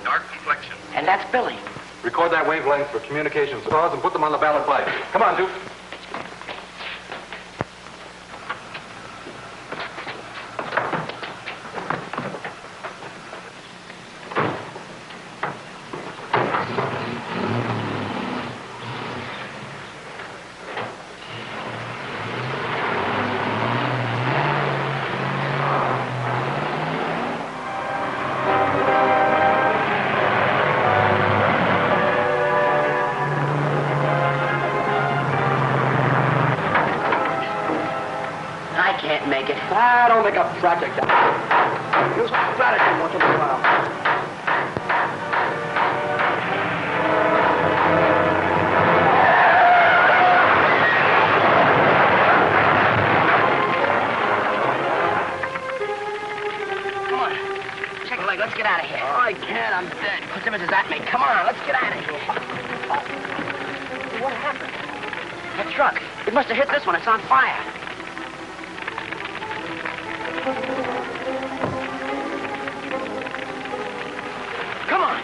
dark complexion. And that's Billy. Record that wavelength for communications calls and put them on the ballot pipe. Come on, Duke. I don't make a project out of it. Use strategy once in a while. Come on. Check a leg. Let's get out of here. Oh, I can't. I'm dead. What's the missus at me? Come on. Let's get out of here. What happened? That truck. It must have hit this one. It's on fire. Come on.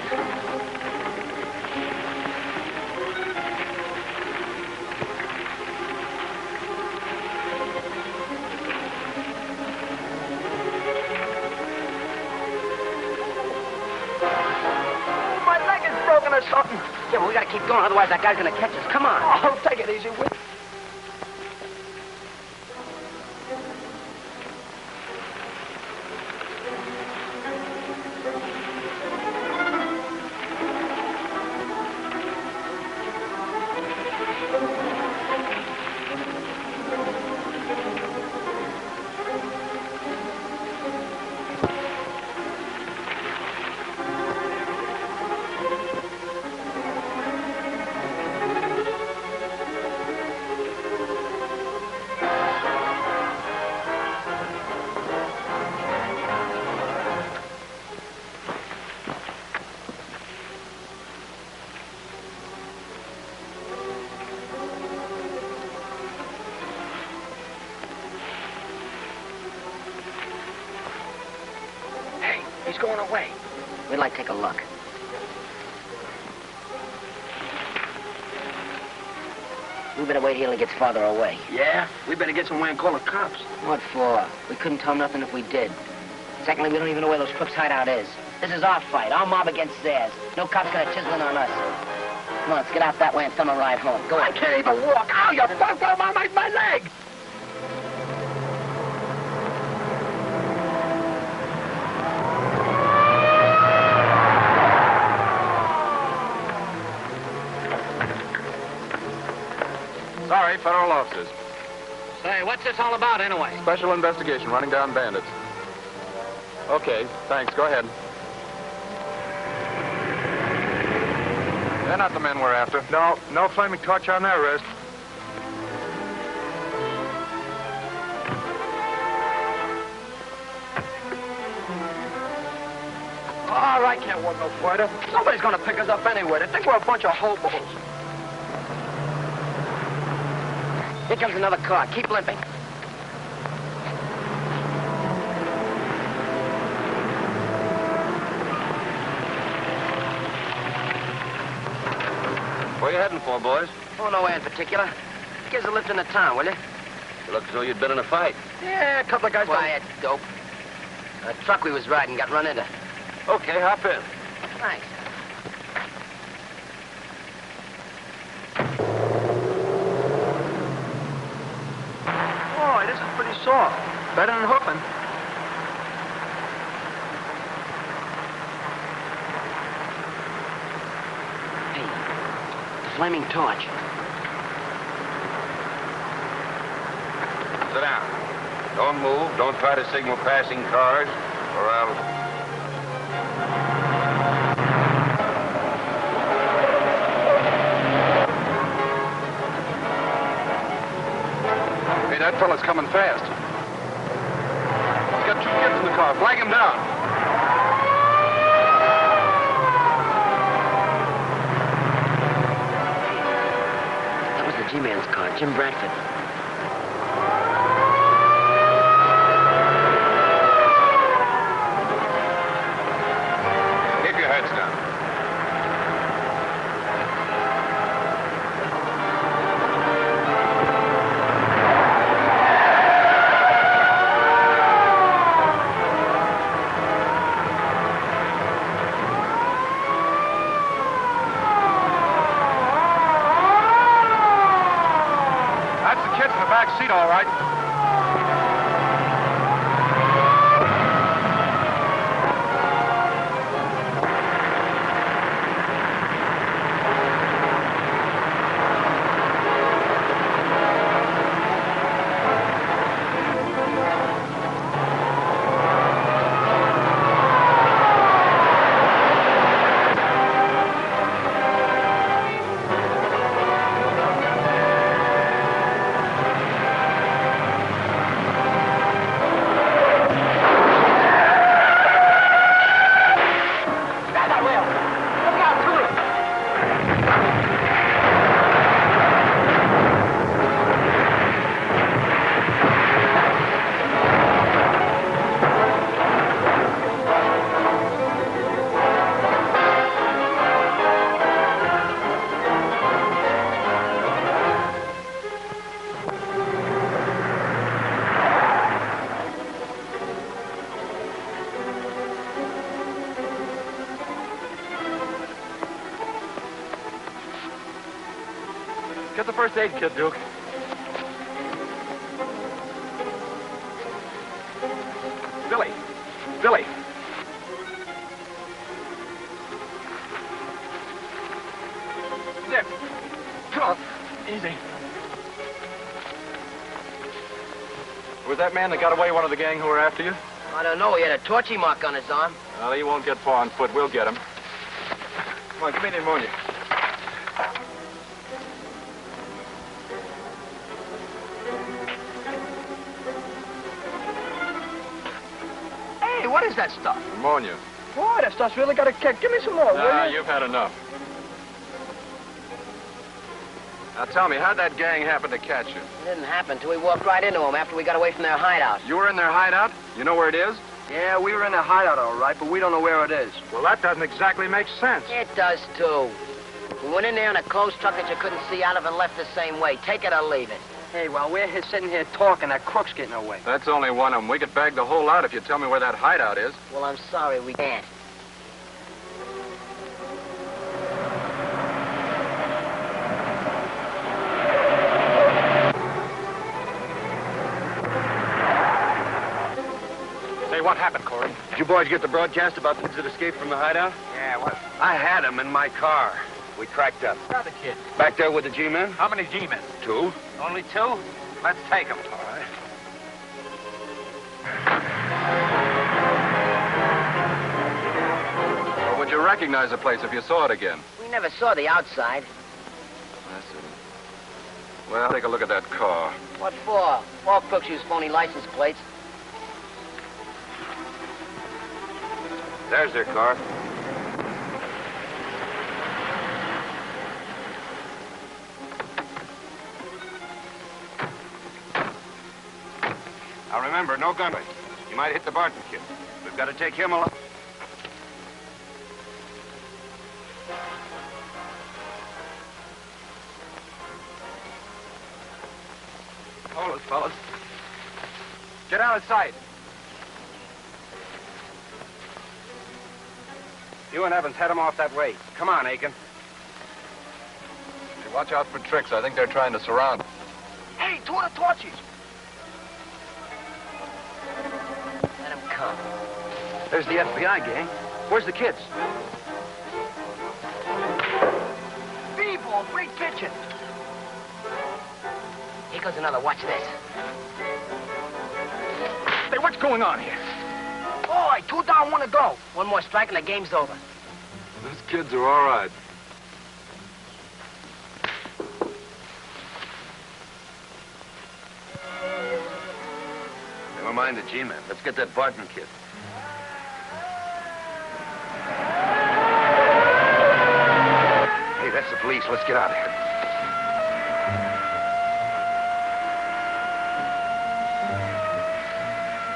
My leg is broken or something. Yeah, but we gotta keep going, otherwise that guy's gonna catch us. Come on. Oh, take it easy, will you? He's going away. We'd like to take a look. We better wait here till he gets farther away. Yeah? We better get somewhere and call the cops. What for? We couldn't tell him nothing if we did. Secondly, we don't even know where those crooks' hideout is. This is our fight, our mob against theirs. No cop's gonna chisel in on us. Come on, let's get out that way and thumb a ride home. Go on. I can't even walk. Ow, you fucked up my leg! Sorry, federal officers. Say, what's this all about anyway? Special investigation, running down bandits. Okay, thanks. Go ahead. They're not the men we're after. No flaming torch on their wrist. All right, can't walk no further. Somebody's gonna pick us up anyway. They think we're a bunch of hobos. Here comes another car. Keep limping. Where you heading for, boys? Oh, nowhere in particular. Give us a lift into town, will you? You look as though you'd been in a fight. Yeah, a couple of guys... Quiet, dope. A truck we was riding got run into. Okay, hop in. Thanks. Boy, this is pretty soft. Better than hoofing. flaming torch. Sit down. Don't move. Don't try to signal passing cars, or I'll... Hey, that fella's coming fast. He's got 2 kids in the car. Flag him down. That was the G-Man's car, Jim Bradford. Keep your heads down. Seat, all right. Get the first aid kit, Duke. Billy. Billy. Dick. Come on. Easy. Was that man that got away one of the gang who were after you? I don't know. He had a torchy mark on his arm. Well, he won't get far on foot. We'll get him. Come on, give me the ammonia. Hey, what is that stuff? Ammonia. Boy, that stuff's really got a kick. Give me some more, will you? You've had enough. Now, tell me, how'd that gang happen to catch you? It didn't happen till we walked right into them after we got away from their hideout. You were in their hideout? You know where it is? Yeah, we were in their hideout, all right, but we don't know where it is. Well, that doesn't exactly make sense. It does, too. We went in there in a closed truck that you couldn't see out of and left the same way. Take it or leave it. Hey, while we're here sitting here talking, that crook's getting away. That's only one of them. We could bag the whole lot if you tell me where that hideout is. Well, I'm sorry, we can't. Hey, what happened, Corey? Did you boys get the broadcast about things that escaped from the hideout? Yeah, what? I had them in my car. We cracked up. Where are the kids? Back there with the G-men? How many G-men? 2. Only 2? Let's take them. All right. Well, would you recognize the place if you saw it again? We never saw the outside. I see. Well, take a look at that car. What for? All crooks use phony license plates. There's their car. Now remember, no gunplay. You might hit the Barton kid. We've got to take him along. Hold it, fellas. Get out of sight. You and Evans head him off that way. Come on, Aiken. Hey, watch out for tricks. I think they're trying to surround. Hey, 2 of the torches. Let him come. There's the FBI gang. Where's the kids? Beebe won't great picture. Here goes another. Watch this. Hey, what's going on here? All right, 2 down, 1 to go. One more strike and the game's over. Those kids are all right. Never mind the G-man. Let's get that Barton kid. Hey, that's the police. Let's get out of here.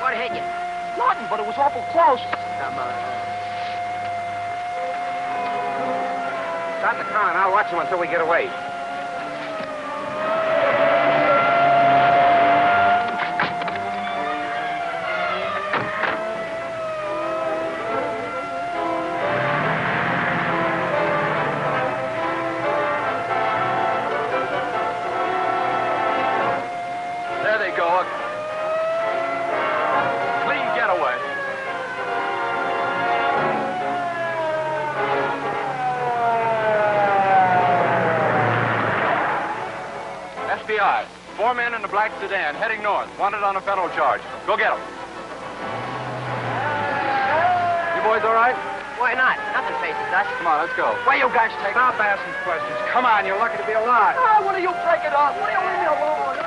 What hit you? Nothing, but it was awful close. Come on. Start the car and I'll watch him until we get away. There they go. Clean getaway. FBI. 4 men in a black sedan heading north, wanted on a federal charge. Go get them. You boys all right? Why not? Nothing faces us. Come on, let's go. Where you guys take? Stop asking questions. Come on, you're lucky to be alive. Ah, what do you take it off? What do you leave me alone?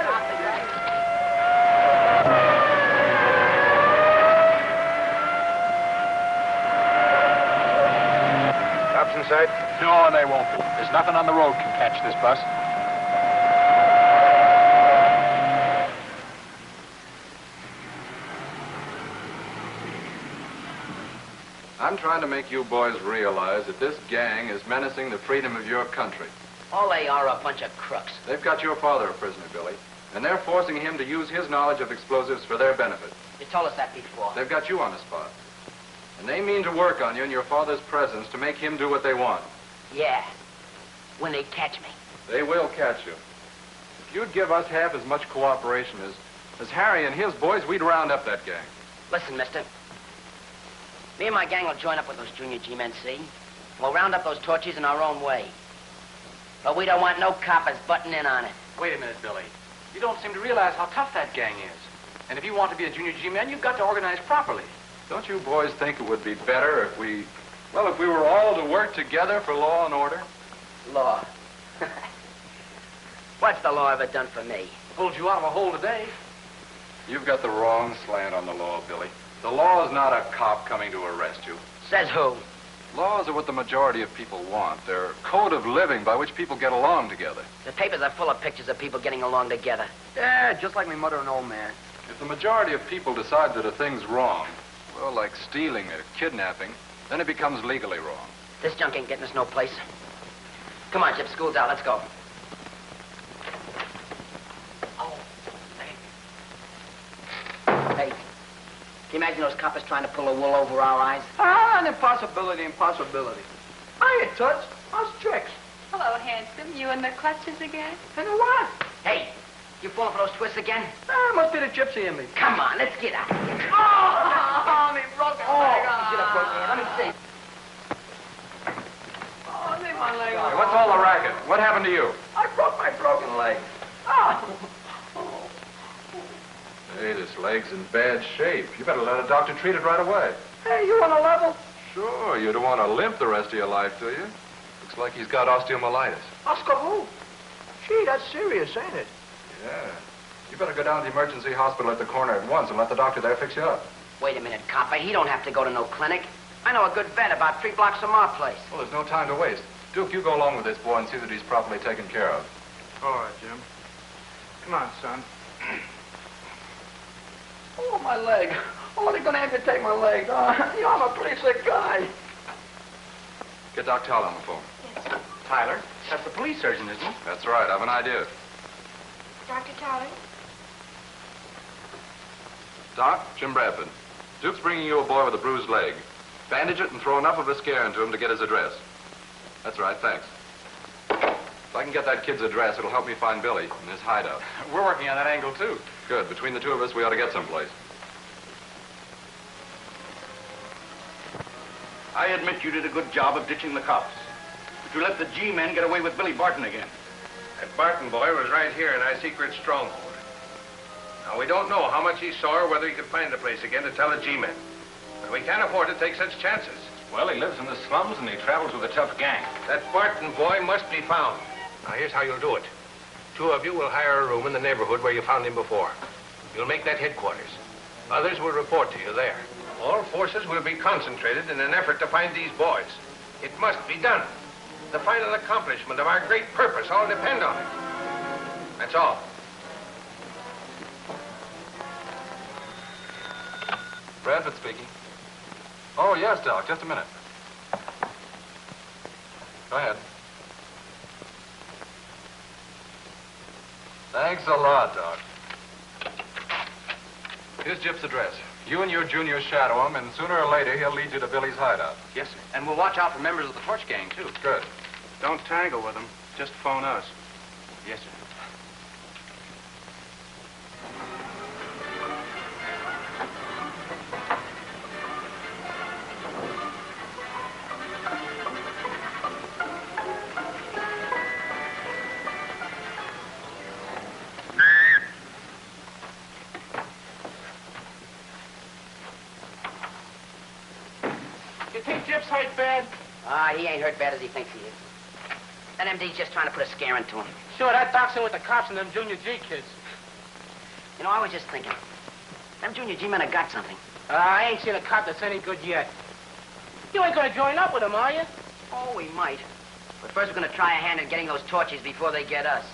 Cops in sight? No, and they won't be. There's nothing on the road can catch this bus. I'm trying to make you boys realize that this gang is menacing the freedom of your country. All they are a bunch of crooks. They've got your father a prisoner, Billy, and they're forcing him to use his knowledge of explosives for their benefit. You told us that before. They've got you on the spot. And they mean to work on you in your father's presence to make him do what they want. Yeah. When they catch me. They will catch you. If you'd give us half as much cooperation as Harry and his boys, we'd round up that gang. Listen, mister. Me and my gang will join up with those junior G-men, see? We'll round up those torches in our own way. But we don't want no coppers butting in on it. Wait a minute, Billy. You don't seem to realize how tough that gang is. And if you want to be a junior G-man, you've got to organize properly. Don't you boys think it would be better if we were all to work together for law and order? Law. What's the law ever done for me? Pulled you out of a hole today. You've got the wrong slant on the law, Billy. The law is not a cop coming to arrest you. Says who? Laws are what the majority of people want. They're a code of living by which people get along together. The papers are full of pictures of people getting along together. Yeah, just like me mother and old man. If the majority of people decide that a thing's wrong, well, like stealing or kidnapping, then it becomes legally wrong. This junk ain't getting us no place. Come on, Chip, school's out. Let's go. Oh, hey. Can you imagine those coppers trying to pull the wool over our eyes? Ah, an impossibility. Hiya, Toots. How's tricks? Hello, handsome. You in the clutches again? And what? Hey, you falling for those twists again? Ah, must be the gypsy in me. Come on, let's get out of here. Oh, me broken leg. Get up, Rosie. Let me see. Oh, leave my leg Hey, on. what's all the racket? What happened to you? I broke my broken leg. Ah. Hey, this leg's in bad shape. You better let a doctor treat it right away. Hey, you on a level? Sure, you don't want to limp the rest of your life, do you? Looks like he's got osteomyelitis. Oscar who? Gee, that's serious, ain't it? Yeah. You better go down to the emergency hospital at the corner at once and let the doctor there fix you up. Wait a minute, copper. He don't have to go to no clinic. I know a good vet about 3 blocks from our place. Well, there's no time to waste. Duke, you go along with this boy and see that he's properly taken care of. All right, Jim. Come on, son. Oh, my leg. Oh, they're going to amputate my leg. I'm a pretty sick guy. Get Doc Tyler on the phone. Yes. Tyler, that's the police surgeon, isn't it? That's right. I have an idea. Dr. Tyler? Doc, Jim Bradford. Duke's bringing you a boy with a bruised leg. Bandage it and throw enough of a scare into him to get his address. That's right, thanks. If I can get that kid's address, it'll help me find Billy in his hideout. We're working on that angle, too. Good. Between the two of us, we ought to get someplace. I admit you did a good job of ditching the cops. But You let the G-men get away with Billy Barton again. That Barton boy was right here in our secret stronghold. Now, we don't know how much he saw or whether he could find the place again to tell the G-men. But we can't afford to take such chances. Well, he lives in the slums and he travels with a tough gang. That Barton boy must be found. Now, here's how you'll do it. 2 of you will hire a room in the neighborhood where you found him before. You'll make that headquarters. Others will report to you there. All forces will be concentrated in an effort to find these boys. It must be done. The final accomplishment of our great purpose all depend on it. That's all. Bradford speaking. Oh, yes, Doc. Just a minute. Go ahead. Thanks a lot, Doc. Here's Gyp's address. You and your junior shadow him, and sooner or later he'll lead you to Billy's hideout. Yes, sir. And we'll watch out for members of the torch gang, too. Good. Don't tangle with him. Just phone us. Yes, sir. He ain't hurt bad as he thinks he is. That MD's just trying to put a scare into him. Sure, that doc's in with the cops and them Junior G kids. You know, I was just thinking. Them Junior G men have got something. I ain't seen a cop that's any good yet. You ain't gonna join up with them, are you? Oh, we might. But first we're gonna try a hand at getting those torches before they get us.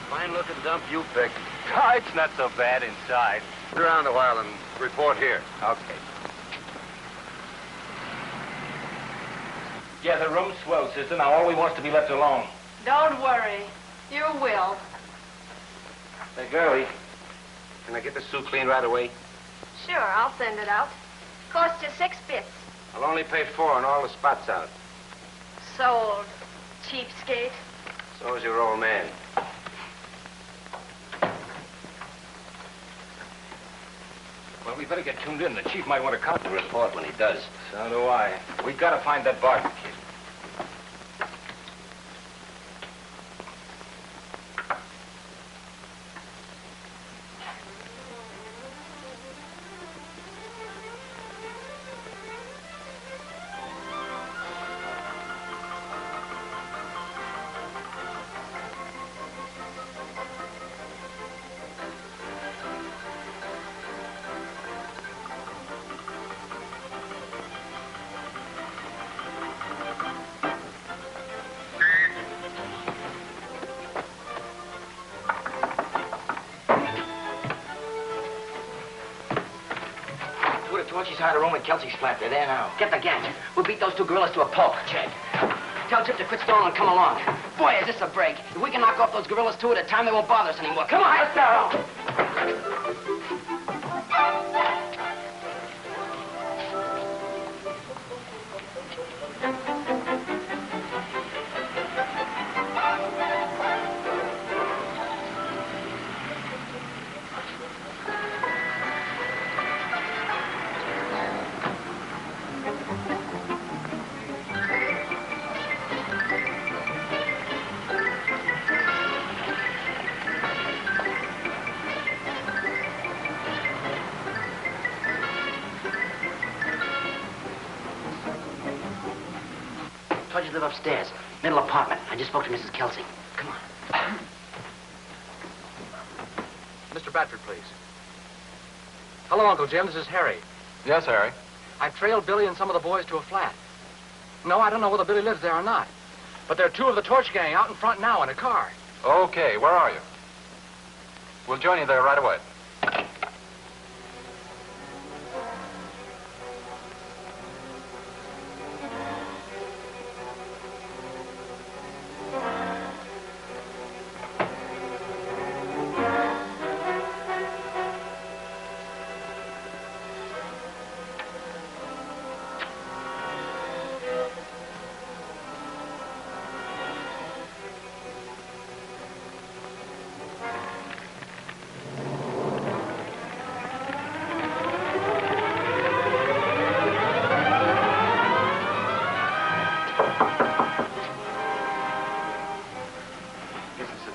Fine-looking dump you picked. Oh, it's not so bad inside. Sit around a while and report here. Okay. Yeah, the room's swell, sister. Now all we want's to be left alone. Don't worry. You will. Hey, girlie, can I get the suit cleaned right away? Sure, I'll send it out. Cost you 6 bits. I'll only pay 4 and all the spots out. Sold. Cheapskate. So's your old man. Well, we better get tuned in. The chief might want to come to report when he does. So do I. We've got to find that Barton kid. Torchy's hired a room in Kelsey's flat. They're there now. Get the gang. We'll beat those 2 gorillas to a pulp. Check. Tell Chip to quit stalling and come along. Boy, is this a break. If we can knock off those gorillas 2 at a time, they won't bother us anymore. Come on, let's go. Torches live upstairs, middle apartment. I just spoke to Mrs. Kelsey. Come on. Mr. Bradford, please. Hello, Uncle Jim. This is Harry. Yes, Harry. I've trailed Billy and some of the boys to a flat. No, I don't know whether Billy lives there or not. But there are 2 of the torch gang out in front now in a car. Okay, where are you? We'll join you there right away.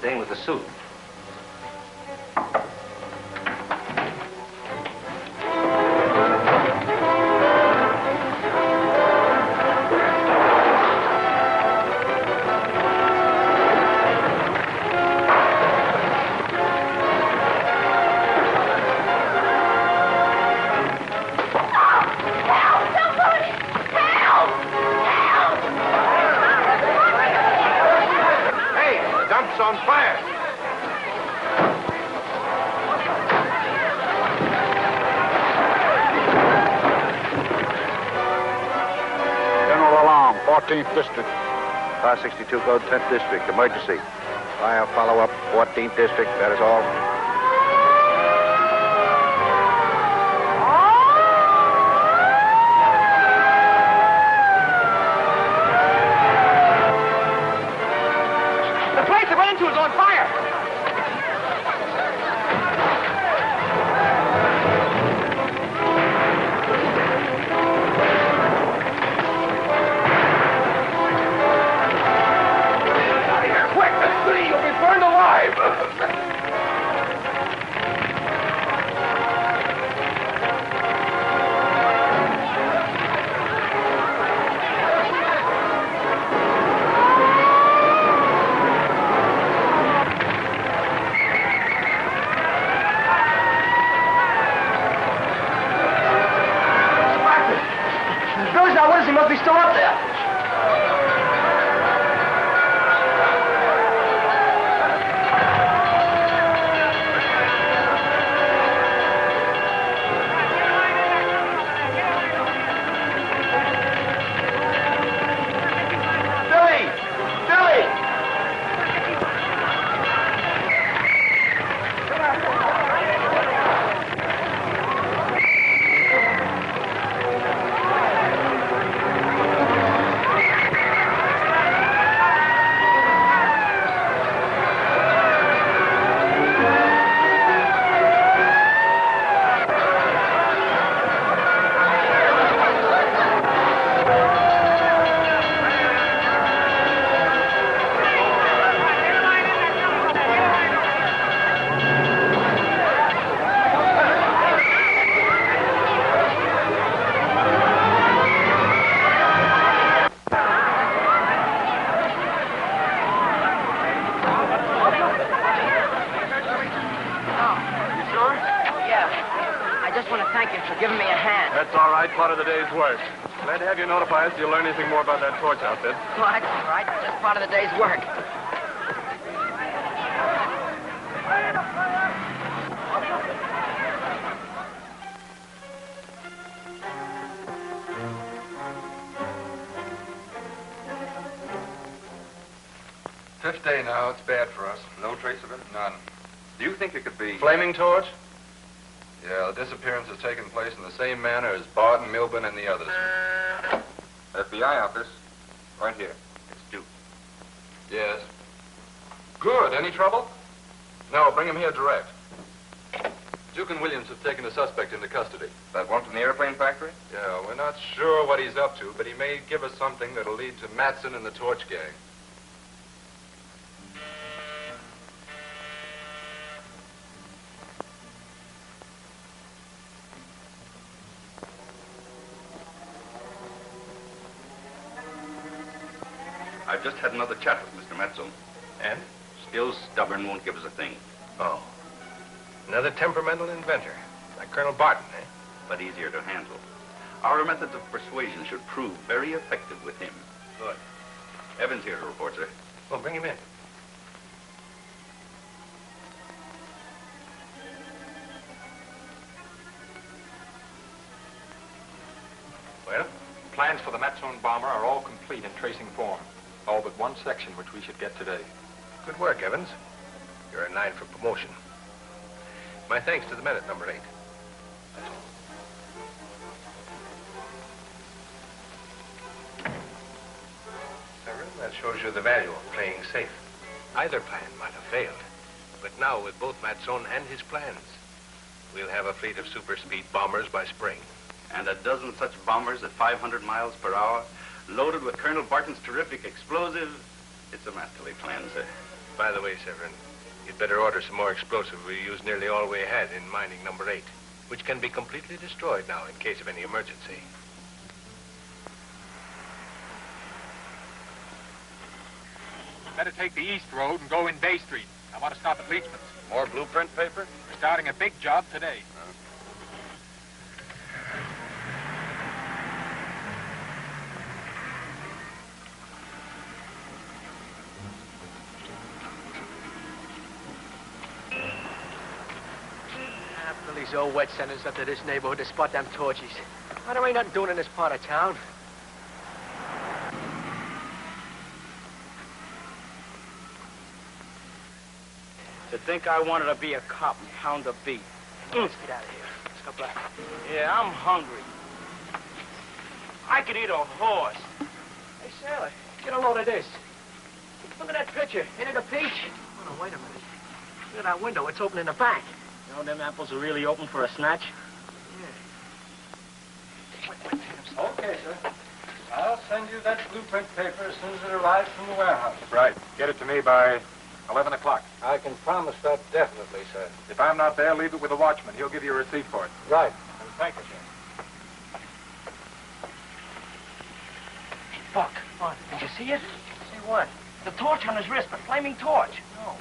Staying with the suit. On fire! General alarm, 14th District. Car 62 code 10th District. Emergency. Fire follow-up, 14th District. That is all. Is on fire! Get out of here, quick! You'll be burned alive! He must be still up there. Giving me a hand. That's all right. Part of the day's work. Glad to have you notify us if you learn anything more about that torch outfit. Well, that's all right. Just part of the day's work. Fifth day now. It's bad for us. No trace of him? None. Do you think it could be... Flaming torch? Yeah, the disappearance has taken place in the same manner as Barton, Milburn, and the others. FBI office. Right here. It's Duke. Yes. Good. Any trouble? No, bring him here direct. Duke and Williams have taken a suspect into custody. That one from the airplane factory? Yeah, we're not sure what he's up to, but he may give us something that'll lead to Matson and the torch gang. I've just had another chat with Mr. Matson. And? Still stubborn, won't give us a thing. Oh. Another temperamental inventor. Like Colonel Barton, eh? But easier to handle. Our methods of persuasion should prove very effective with him. Good. Evans here to report, sir. Well, bring him in. Well? Plans for the Matson bomber are all complete in tracing form. All but one section, which we should get today. Good work, Evans. You're in line for promotion. My thanks to the men at number 8. That's all. Severin, that shows you the value of playing safe. Either plan might have failed. But now, with both Matson and his plans, we'll have a fleet of super-speed bombers by spring. And a dozen such bombers at 500 miles per hour, loaded with Colonel Barton's terrific explosive. It's a masterly plan, sir. By the way, Severin, you'd better order some more explosive. We used nearly all we had in mining number 8, which can be completely destroyed now in case of any emergency. Better take the east road and go in Bay Street. I want to stop at Leachman's. More blueprint paper? We're starting a big job today. After these old wet centers up to this neighborhood to spot them torches. Why there ain't nothing doing in this part of town? To think I wanted to be a cop and hound a bee. Let's get out of here. Let's go back. Yeah, I'm hungry. I could eat a horse. Hey, sailor, get a load of this. Look at that picture. Ain't it a peach? Oh, no, wait a minute. Look at that window. It's open in the back. You know them apples are really open for a snatch? Okay, sir. I'll send you that blueprint paper as soon as it arrives from the warehouse. Right. Get it to me by 11 o'clock. I can promise that definitely, sir. If I'm not there, leave it with the watchman. He'll give you a receipt for it. Right. And thank you, sir. Buck, what? Did you see it? See what? The torch on his wrist, the flaming torch. No.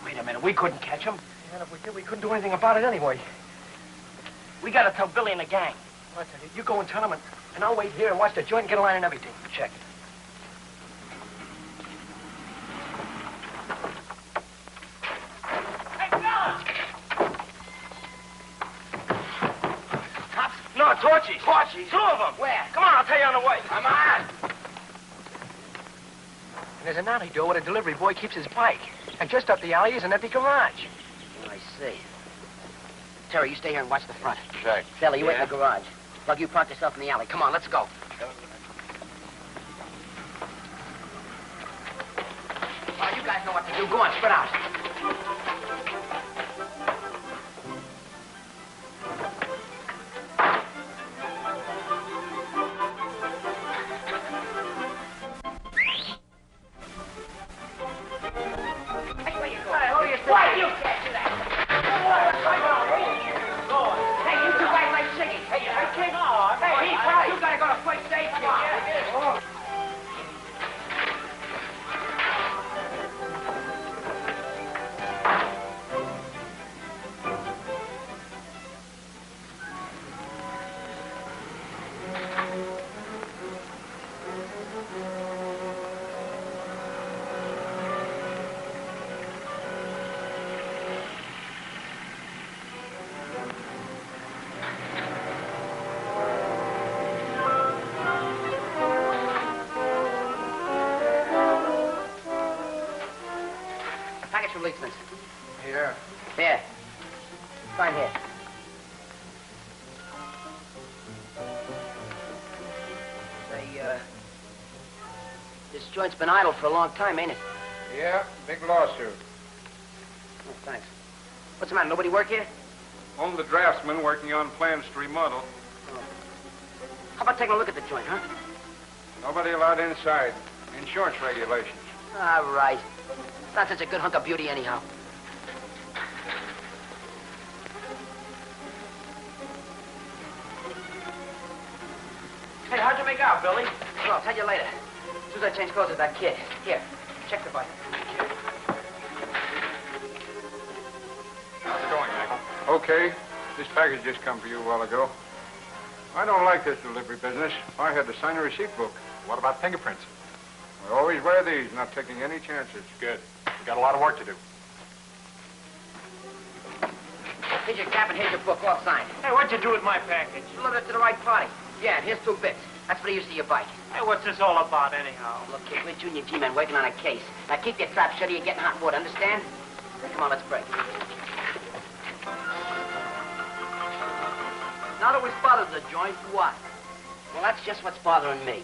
Wait a minute, we couldn't catch him. And if we did, we couldn't do anything about it anyway. We gotta tell Billy and the gang. Well, I tell you, you go and tell him, and I'll wait here and watch the joint and get a line and everything. Check. No, torches. Torches? 2 of them. Where? Come on, I'll tell you on the way. Come on! And there's an alley door where the delivery boy keeps his bike. And just up the alley is an empty garage. I see. Terry, you stay here and watch the front. Right. Fella, you wait in the garage. Bug, you park yourself in the alley. Come on, let's go. Oh, you guys know what to do. Go on, spread out. Here. Here. Right here. Say, this joint's been idle for a long time, ain't it? Yeah, big lawsuit. Oh, thanks. What's the matter? Nobody work here? Only the draftsman working on plans to remodel. Oh. How about taking a look at the joint, huh? Nobody allowed inside. Insurance regulations. All right. Not such a good hunk of beauty anyhow. Hey, how'd you make out, Billy? Well, I'll tell you later. As soon as I change clothes with that kid. Here, check the bike. How's it going, Michael? Okay. This package just come for you a while ago. I don't like this delivery business. I had to sign a receipt book. What about fingerprints? I always wear these, not taking any chances. Good. We've got a lot of work to do. Here's your cap and here's your book, all signed. Hey, what'd you do with my package? Deliver it to the right party. Yeah, and here's 2 bits. That's for the use of your bike. Hey, what's this all about, anyhow? Look, kid, we're junior G-men working on a case. Now keep your trap shut or you're getting hot wood, understand? Come on, let's break. Now that we spotted the joint, what? Well, that's just what's bothering me.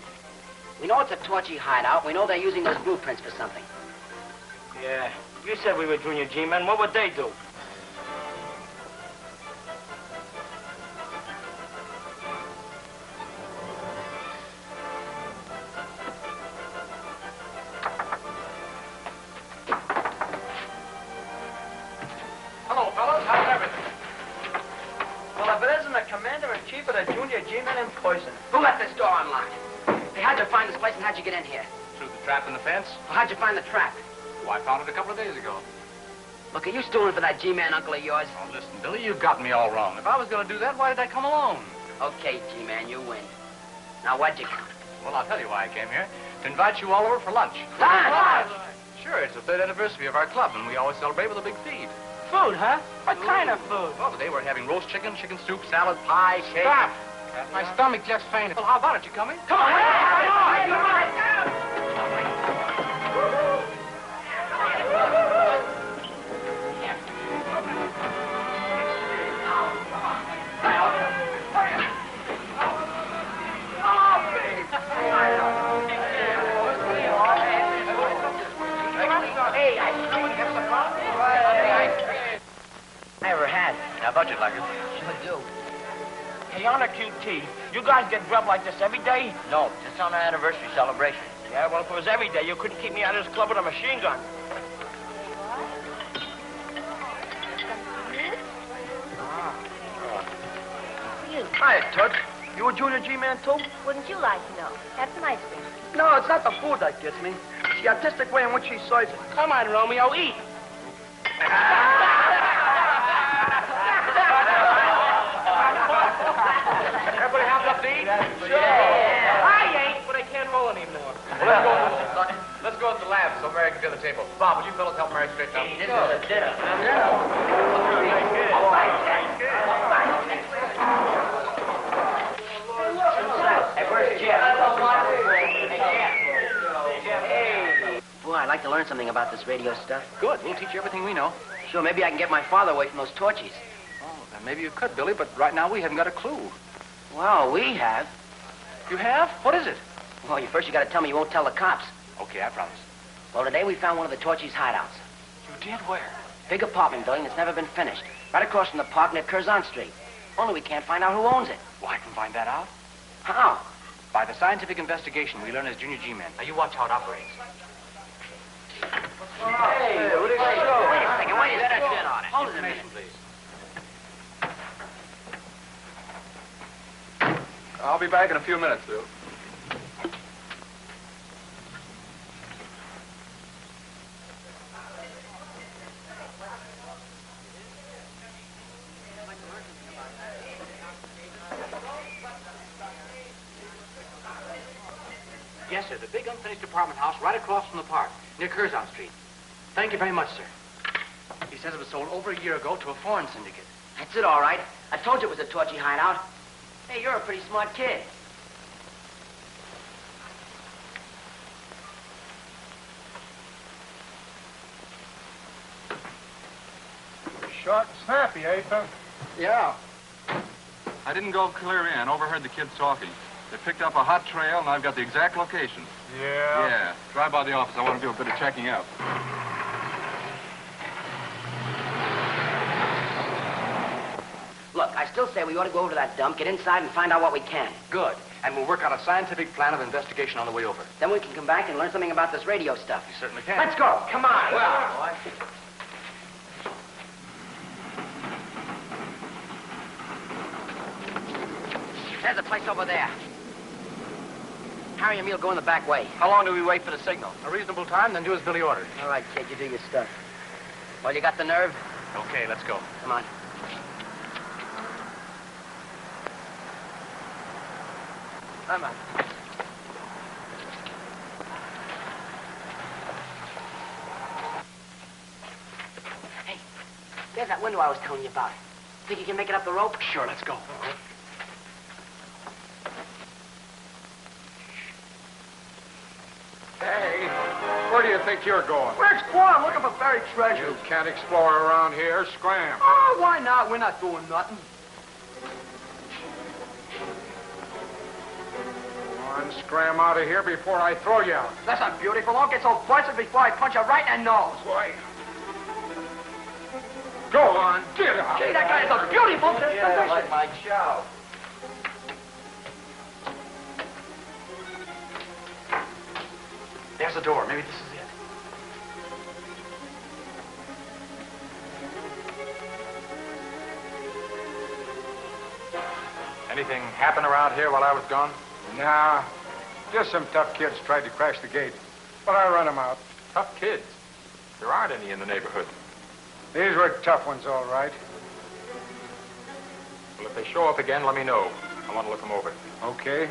We know it's a torchy hideout. We know they're using those blueprints for something. Yeah, you said we were junior G-men. What would they do? in the fence. Well, how'd you find the trap? Oh, I found it a couple of days ago. Look, are you stooling for that G-man uncle of yours? Oh, listen, Billy, you've got me all wrong. If I was going to do that, why did I come alone? Okay, G-man, you win. Now, what'd you count? Well, I'll tell you why I came here. To invite you all over for lunch. Lunch? Sure, it's the 3rd anniversary of our club, and we always celebrate with a big feed. Food, huh? What kind of food? Well, today we're having roast chicken, chicken soup, salad, pie, cake. Stop! My stomach just fainted. Well, how about it? You coming? Come on! Come on! Never had. How about you, like it? Sure do. Hey, on a QT, you guys get grub like this every day? No, just on our anniversary celebration. Yeah, well, if it was every day, you couldn't keep me out of this club with a machine gun. Hi, Tut. You a junior G-man, too? Wouldn't you like to know? Have some ice cream. No, it's not the food that gets me. It's the artistic way in which she serves it. Come on, Romeo, eat. Everybody hopped up to eat? Sure. I ain't, but I can't roll anymore. Well, let's go to the lab so Mary can get the table. Bob, would you fellas help Mary straighten up? This is a dinner. Hey, where's Jeff? Hey. Boy, I'd like to learn something about this radio stuff. Good. We'll teach you everything we know. Sure, maybe I can get my father away from those torchies. Oh, then maybe you could, Billy, but right now we haven't got a clue. Well, we have. You have? What is it? Well, you got to tell me you won't tell the cops. Okay, I promise. Well, today we found one of the torchies' hideouts. You did? Where? Big apartment building that's never been finished. Right across from the park near Curzon Street. Only we can't find out who owns it. Well, I can find that out. How? By the scientific investigation we learn as junior G-men. Now, you watch how it operates. Hey, what do you say? Wait a second, wait a second. Hold it a minute. Please. I'll be back in a few minutes, Bill. Yes, sir. The big unfinished apartment house right across from the park, near Curzon Street. Thank you very much, sir. He says it was sold over a year ago to a foreign syndicate. That's it, all right. I told you it was a torchy hideout. Hey, you're a pretty smart kid. Short and snappy, eh, Tom? Yeah. I didn't go clear in. Overheard the kids talking. They picked up a hot trail, and I've got the exact location. Yeah? Yeah. Drive by the office. I want to do a bit of checking out. Look, I still say we ought to go over to that dump, get inside, and find out what we can. Good. And we'll work out a scientific plan of investigation on the way over. Then we can come back and learn something about this radio stuff. You certainly can. Let's go. Come on. Well, There's a place over there. Harry and me'll go in the back way. how long do we wait for the signal? A reasonable time, then do as Billy ordered. All right, kid, you do your stuff. Well, you got the nerve? Okay, let's go. Come on. Come on. Hey, there's that window I was telling you about. Think you can make it up the rope? Sure, let's go. Hey, where do you think you're going? Where's Quan? Looking for buried treasure. You can't explore around here. Scram. Oh, why not? We're not doing nothing. Come on, scram out of here before I throw you out. Listen, beautiful, don't get so busted before I punch you right in the nose. Why? Go on, get out. Gee, that guy is a beautiful disposition. like my chow. There's the door. Maybe this is it. Anything happen around here while I was gone? Nah, just some tough kids tried to crash the gate. but I run them out. Tough kids. There aren't any in the neighborhood. These were tough ones, all right. Well, if they show up again, let me know. I want to look them over. Okay.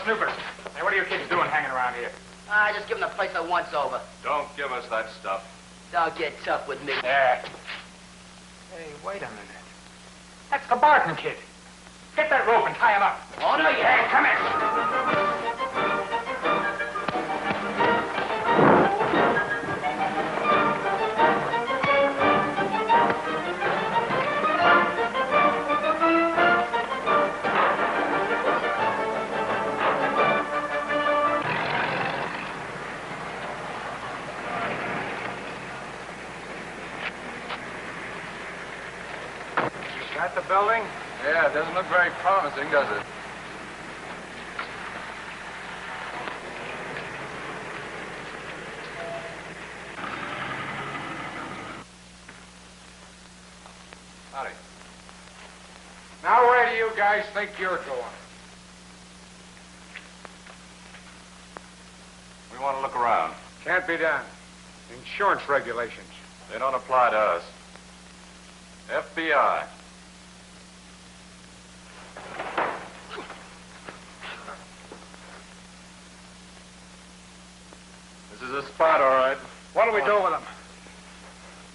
Snoopers. Hey, what are you kids doing hanging around here? Just giving the place a once-over. Don't give us that stuff. Don't get tough with me. Yeah. Hey, wait a minute. That's the Barton kid. Get that rope and tie him up. Oh, no, you ain't. Come here. The building? Yeah, it doesn't look very promising, does it? Howdy. Now, where do you guys think you're going? We want to look around. Can't be done. Insurance regulations. They don't apply to us. FBI. This is a spot, all right. What do we do with them?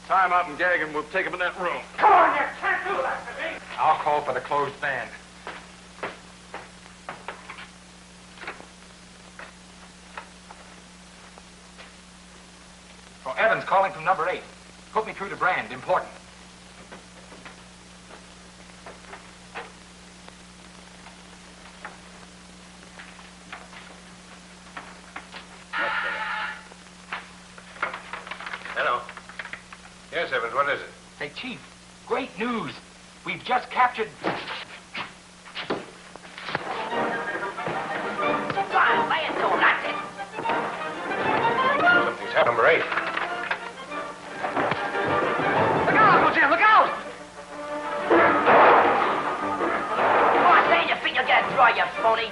Tie him up and gag him. We'll take him in that room. Come on, you can't do that to me. I'll call for the closed van. Oh, Evans calling from number 8. Put me through to Brand. Important. Yes, Evans, what is it? Say, Chief, great news. We've just captured... Fine, lay it to him, that's it. Something's happened. Number 8. Look out, Lieutenant, look out! Come on, stay in your feet, you'll get a draw, you phony.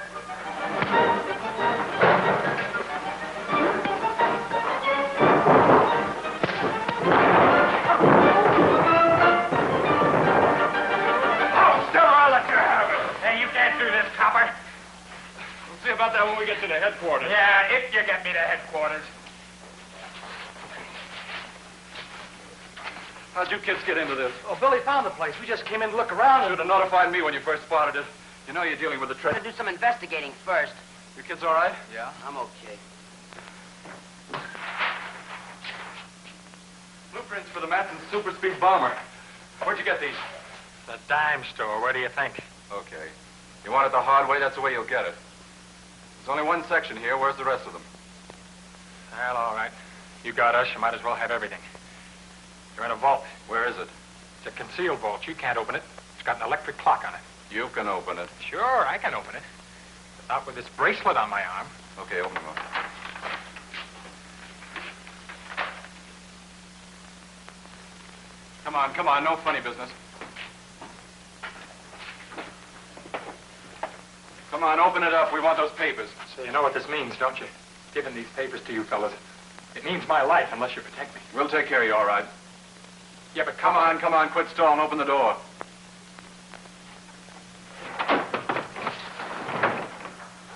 About that when we get to the headquarters. Yeah, if you get me to headquarters. How'd you kids get into this? Oh, Billy found the place. We just came in to look around. Should have notified me when you first spotted it. You know you're dealing with the I'm treasure. gonna do some investigating first. You kids all right? Yeah, I'm okay. Blueprints for the Matson super speed bomber. Where'd you get these? The dime store. Where do you think? Okay. You want it the hard way, that's the way you'll get it. There's only one section here. Where's the rest of them? Well, all right. You got us. You might as well have everything. You're in a vault. Where is it? It's a concealed vault. You can't open it. It's got an electric clock on it. You can open it. Sure, I can open it. But not with this bracelet on my arm. Okay, open them up. Come on, no funny business. Come on, open it up. We want those papers. So you know what this means, don't you? Giving these papers to you fellas. It means my life unless you protect me. We'll take care of you, all right. Yeah, but Come on, quit stalling. Open the door.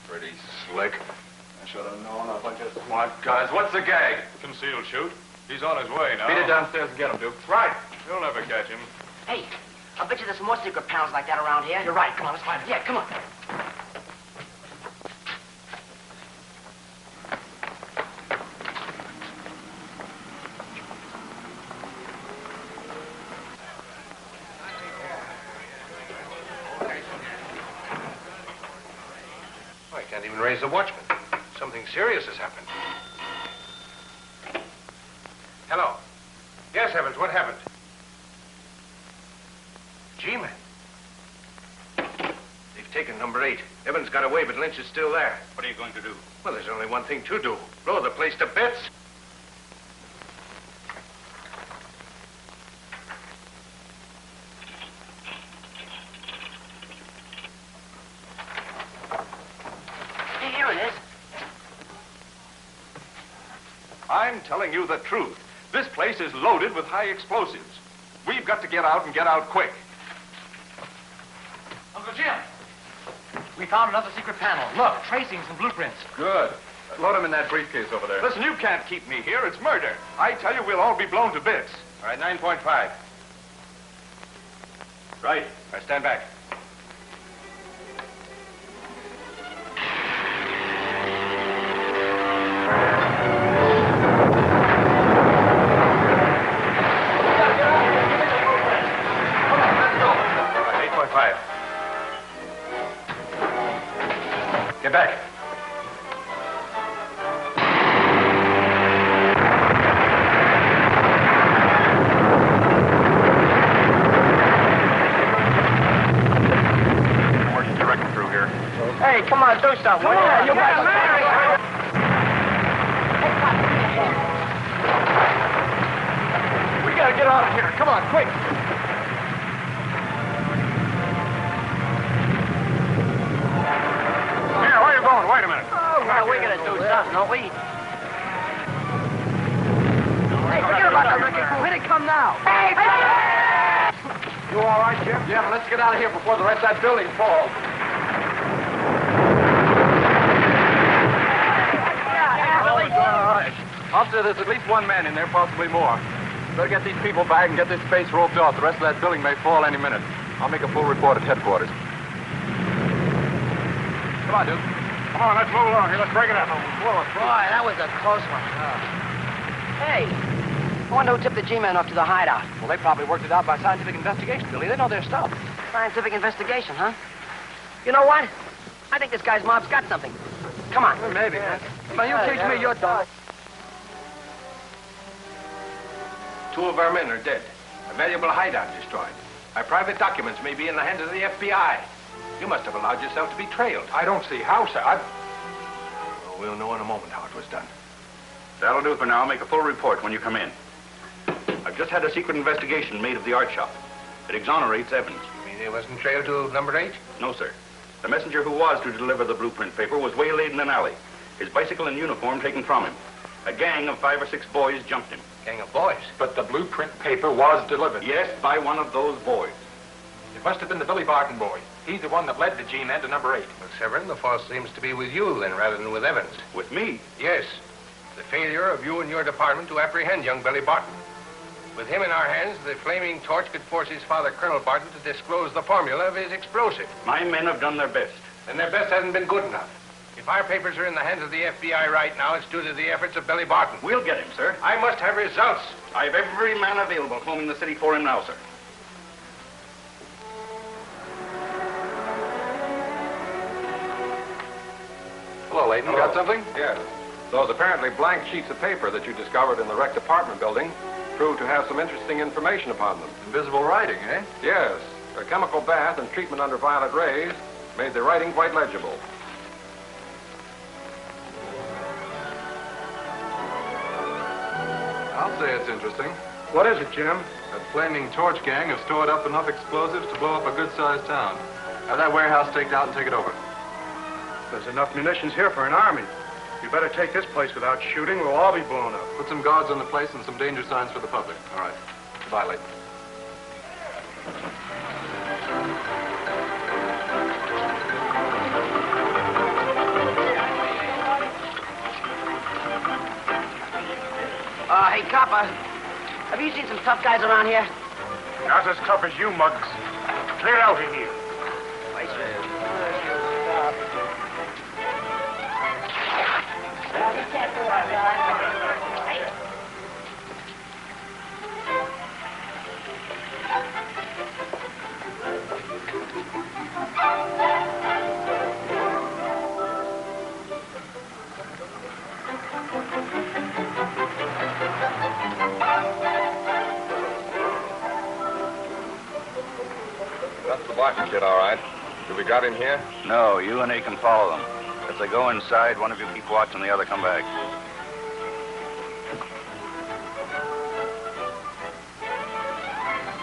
Pretty slick. I should have known a bunch of smart guys. What's the gag? Concealed shoot. He's on his way now. Beat it downstairs and get him, Duke. Right. You'll never catch him. Hey, I bet you there's more secret pounds like that around here. You're right. Come on, let's find it. Yeah, come on. Oh, I can't even raise the watchman. Something serious has happened. Hello. Yes, Evans, what happened? G-men. They've taken number 8. Evans got away, but Lynch is still there. What are you going to do? Well, there's only one thing to do. Blow the place to bits. Here it is. I'm telling you the truth. This place is loaded with high explosives. We've got to get out and get out quick. Uncle Jim, we found another secret panel. Look, tracings and blueprints. Good. Load them in that briefcase over there. Listen, you can't keep me here. It's murder. I tell you, we'll all be blown to bits. All right, 9.5. Right. All right, stand back. Get back. Working direct through here. Hey, come on, do something. Come on, you guys. We gotta get out of here. Come on, quick. Here, where are you going? Wait a minute. Oh, well, we're gonna do something, don't we? Hey, forget about the wrecking crew. Here they come now. Hey! You all right, Jim? Yeah, but let's get out of here before the rest of that building falls. All right. Officer, there's at least one man in there, possibly more. Better get these people back and get this space roped off. The rest of that building may fall any minute. I'll make a full report at headquarters. Come on, Duke. Come on, let's move along here. Let's break it up. Boy, that was a close one. Hey, I wonder who tipped the G-men up to the hideout. Well, they probably worked it out by scientific investigation, Billy. They know their stuff. Scientific investigation, huh? You know what? I think this guy's mob's got something. Come on. Well, maybe. Come on, you teach me your dog. 2 of our men are dead. A valuable hideout destroyed. Our private documents may be in the hands of the FBI. You must have allowed yourself to be trailed. I don't see how, sir. Well, we'll know in a moment how it was done. That'll do for now. I'll make a full report when you come in. I've just had a secret investigation made of the art shop. It exonerates Evans. You mean he wasn't trailed to number 8? No, sir. The messenger who was to deliver the blueprint paper was waylaid in an alley. His bicycle and uniform taken from him. A gang of 5 or 6 boys jumped him. Gang of boys? But the blueprint paper was delivered. Yes, by one of those boys. It must have been the Billy Barton boy. He's the one that led the G-men to number 8. Well, Severin, the fault seems to be with you then, rather than with Evans. With me? Yes. The failure of you and your department to apprehend young Billy Barton. With him in our hands, the flaming torch could force his father, Colonel Barton, to disclose the formula of his explosive. My men have done their best. And their best hasn't been good enough. If our papers are in the hands of the FBI right now, it's due to the efforts of Billy Barton. We'll get him, sir. I must have results. I have every man available combing the city for him now, sir. Hello, Layton. Hello. Got something? Yes. Those apparently blank sheets of paper that you discovered in the wrecked apartment building proved to have some interesting information upon them. Invisible writing, eh? Yes. A chemical bath and treatment under violet rays made the writing quite legible. I'll say it's interesting. What is it, Jim? That flaming torch gang have stored up enough explosives to blow up a good-sized town. Have that warehouse staked out and take it over. There's enough munitions here for an army. You better take this place without shooting. We'll all be blown up. Put some guards on the place and some danger signs for the public. All right. Goodbye, Layton. Hey, copper, have you seen some tough guys around here? Not as tough as you, mugs. Clear out of here. Wait, That's the Barton kid, all right. Do we got him here? No, you and he can follow them. If they go inside, one of you keep watch and the other come back.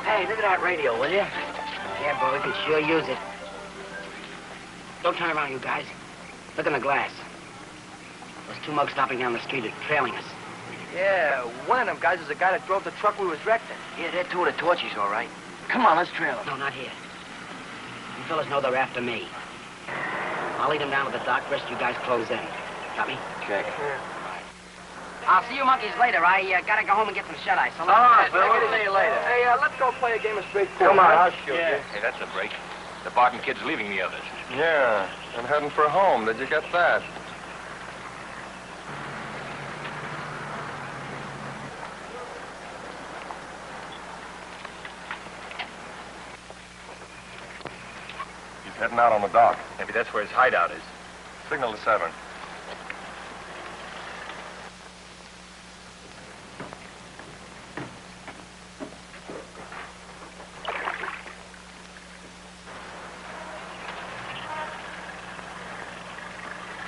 Hey, look at that radio, will you? Yeah, boy, we could sure use it. Don't turn around, you guys. Look in the glass. Those two mugs stopping down the street are trailing us. Yeah, one of them guys is the guy that drove the truck we was wrecked in. Yeah, they're two of the torchies, all right. Come on, let's trail them. No, not here. You fellas know they're after me. I'll lead them down to the dock. Rest you guys close in. Got me? Check. I'll see you monkeys later. I gotta go home and get some shut-eye. So All right, Bill. let's We'll see you later. Hey, let's go play a game of straight pool. Come on, I'll shoot Hey, you. that's a break. The Barton kid's leaving the others. Yeah, I'm heading for home. Did you get that? He's heading out on the dock. Maybe that's where his hideout is. Signal to 7.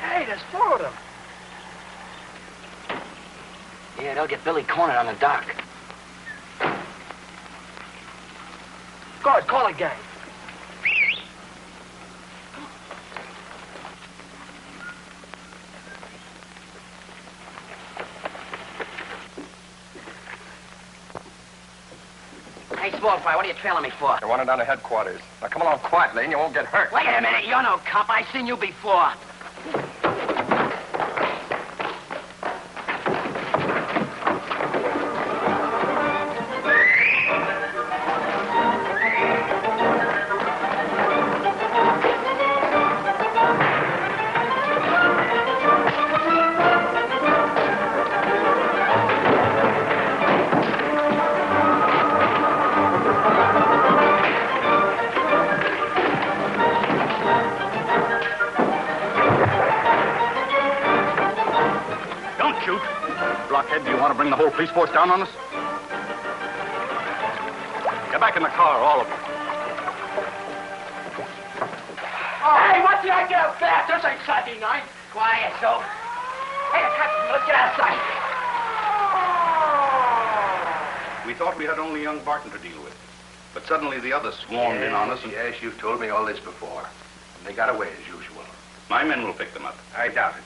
Hey, there's 4 of them. Yeah, they'll get Billy cornered on the dock. Guard, call it, gang. Hey, small fry, what are you trailing me for? They're running down to headquarters. Now come along quietly and you won't get hurt. Wait a minute, you're no cop. I've seen you before. Blockhead, do you want to bring the whole police force down on us? Get back in the car, all of you. Hey, what's the idea of that? This ain't Saturday night. Quiet, so. Hey, the cops, let's get outside. We thought we had only young Barton to deal with. But suddenly the others swarmed in on us and... Yes, you've told me all this before. And they got away as usual. My men will pick them up. I doubt it.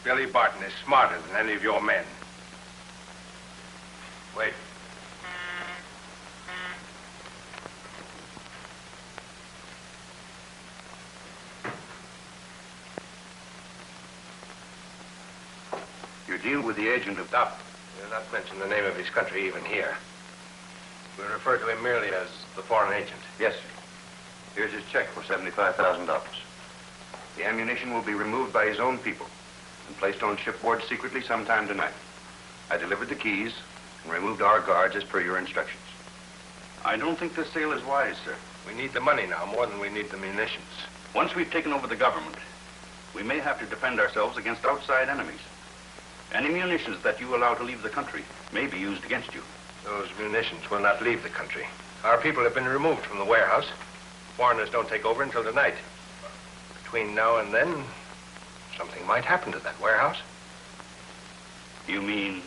Billy Barton is smarter than any of your men. Wait. You deal with the agent of... Stop. You'll not mention the name of his country even here. We refer to him merely as the foreign agent. Yes, sir. Here's his check for $75,000. The ammunition will be removed by his own people and placed on shipboard secretly sometime tonight. I delivered the keys and removed our guards as per your instructions. I don't think this sale is wise, sir. We need the money now more than we need the munitions. Once we've taken over the government, we may have to defend ourselves against outside enemies. Any munitions that you allow to leave the country may be used against you. Those munitions will not leave the country. Our people have been removed from the warehouse. Foreigners don't take over until tonight. Between now and then, something might happen to that warehouse. You mean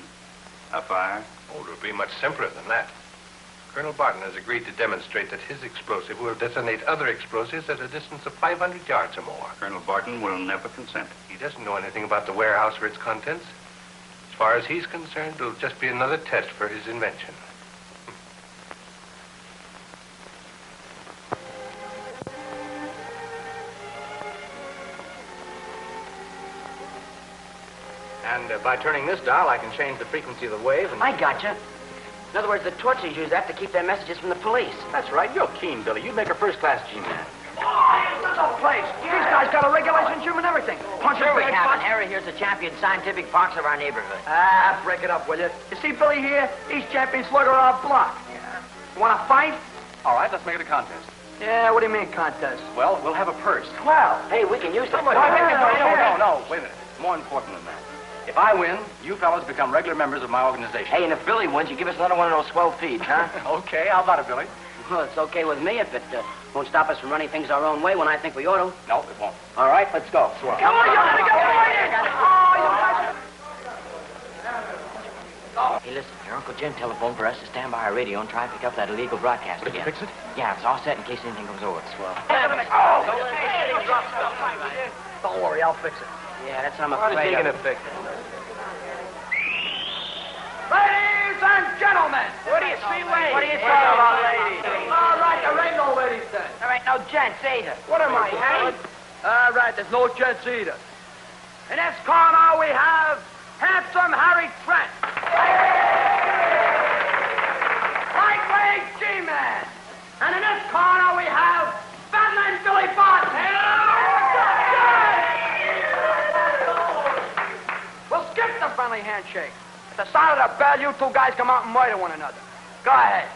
a fire? Oh, it would be much simpler than that. Colonel Barton has agreed to demonstrate that his explosive will detonate other explosives at a distance of 500 yards or more. Colonel Barton will never consent. He doesn't know anything about the warehouse or its contents. As far as he's concerned, it'll just be another test for his invention. And by turning this dial, I can change the frequency of the wave and... I gotcha. In other words, the torches use that to keep their messages from the police. That's right. You're keen, Billy. You'd make a first-class G-man. Oh, this old place. These guys got a regulation gym and everything. Punch Sure we bag, have, punch. and Harry here's the champion scientific boxer of our neighborhood. Ah, break it up, will you? You see Billy here? He's champion slugger of our block. Yeah. You want to fight? All right, let's make it a contest. Yeah, what do you mean contest? Well, we'll have a purse. Well. Hey, we can use that. No, wait a minute. More important than that. If I win, you fellas become regular members of my organization. Hey, and if Billy wins, you give us another one of those swell feeds, huh? Okay, how about it, Billy? Well, it's okay with me if it won't stop us from running things our own way when I think we ought to. No, it won't. All right, let's go. Swell. Come on, you gotta get Hey, listen, your Uncle Jim telephoned for us to stand by our radio and try and pick up that illegal broadcast Did you again. fix it? Yeah, it's all set in case anything goes over. Swell. Don't worry, I'll fix it. Yeah, that's what I'm What is afraid he of. gonna fix? Ladies and gentlemen! What do you see, ladies? What are you talking about, ladies? All right, there ain't no ladies then. There ain't no gents either. What am I, Hank? All right, there's no gents either. In this corner, we have handsome Harry Trent. Lightweight G-Man. And in this corner, we have Batman Billy Barton. We'll skip the friendly handshake. At the side of the bell, you two guys come out and murder one another. Go ahead.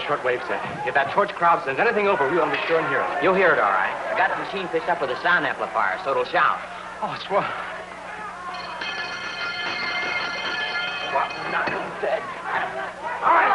Shortwave set. If that torch crowd sends anything over, we'll be sure and hear it. You'll hear it all right. I got the machine fixed up with a sound amplifier, so it'll shout. Oh, it's well. What? Not dead. All right,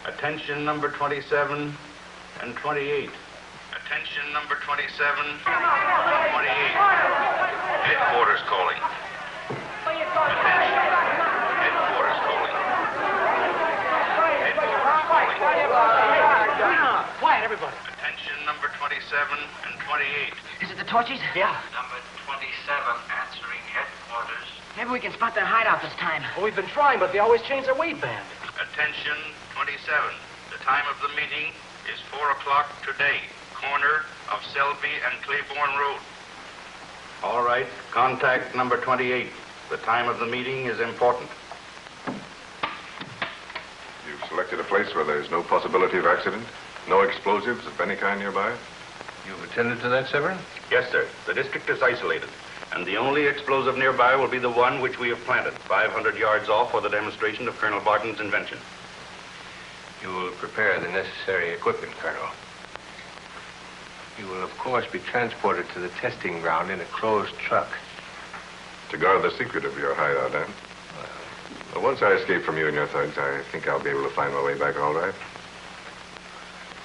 Attention number 27 and 28. Attention number 27 and 28. Headquarters calling. Attention. Headquarters calling. Headquarters calling. Quiet, everybody. Attention number 27 and 28. Is it the torches? Yeah. Number 27 answering headquarters. Maybe we can spot their hideout this time. Well, we've been trying, but they always change their weight band. Attention 27. The time of the meeting is 4 o'clock today. Corner of Selby and Claiborne Road. All right. Contact number 28. The time of the meeting is important. You've selected a place where there's no possibility of accident? No explosives of any kind nearby? You've attended to that, Severin? Yes, sir. The district is isolated, and the only explosive nearby will be the one which we have planted, 500 yards off for the demonstration of Colonel Barton's invention. You will prepare the necessary equipment, Colonel. You will, of course, be transported to the testing ground in a closed truck. To guard the secret of your hideout, eh? Well, once I escape from you and your thugs, I think I'll be able to find my way back all right.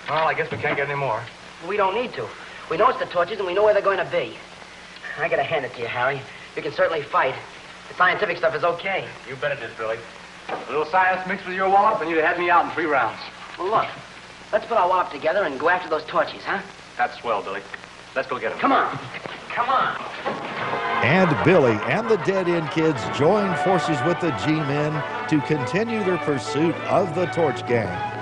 Well, I guess we can't get any more. We don't need to. We know it's the torches, and we know where they're going to be. I gotta hand it to you, Harry. You can certainly fight. The scientific stuff is okay. You bet it is, Billy. A little science mixed with your wallop, and you'd have had me out in 3 rounds. Well, look. Let's put our wallop together and go after those torches, huh? That's swell, Billy. Let's go get them. Come on. Come on. And Billy and the Dead End Kids join forces with the G-Men to continue their pursuit of the Torch Gang.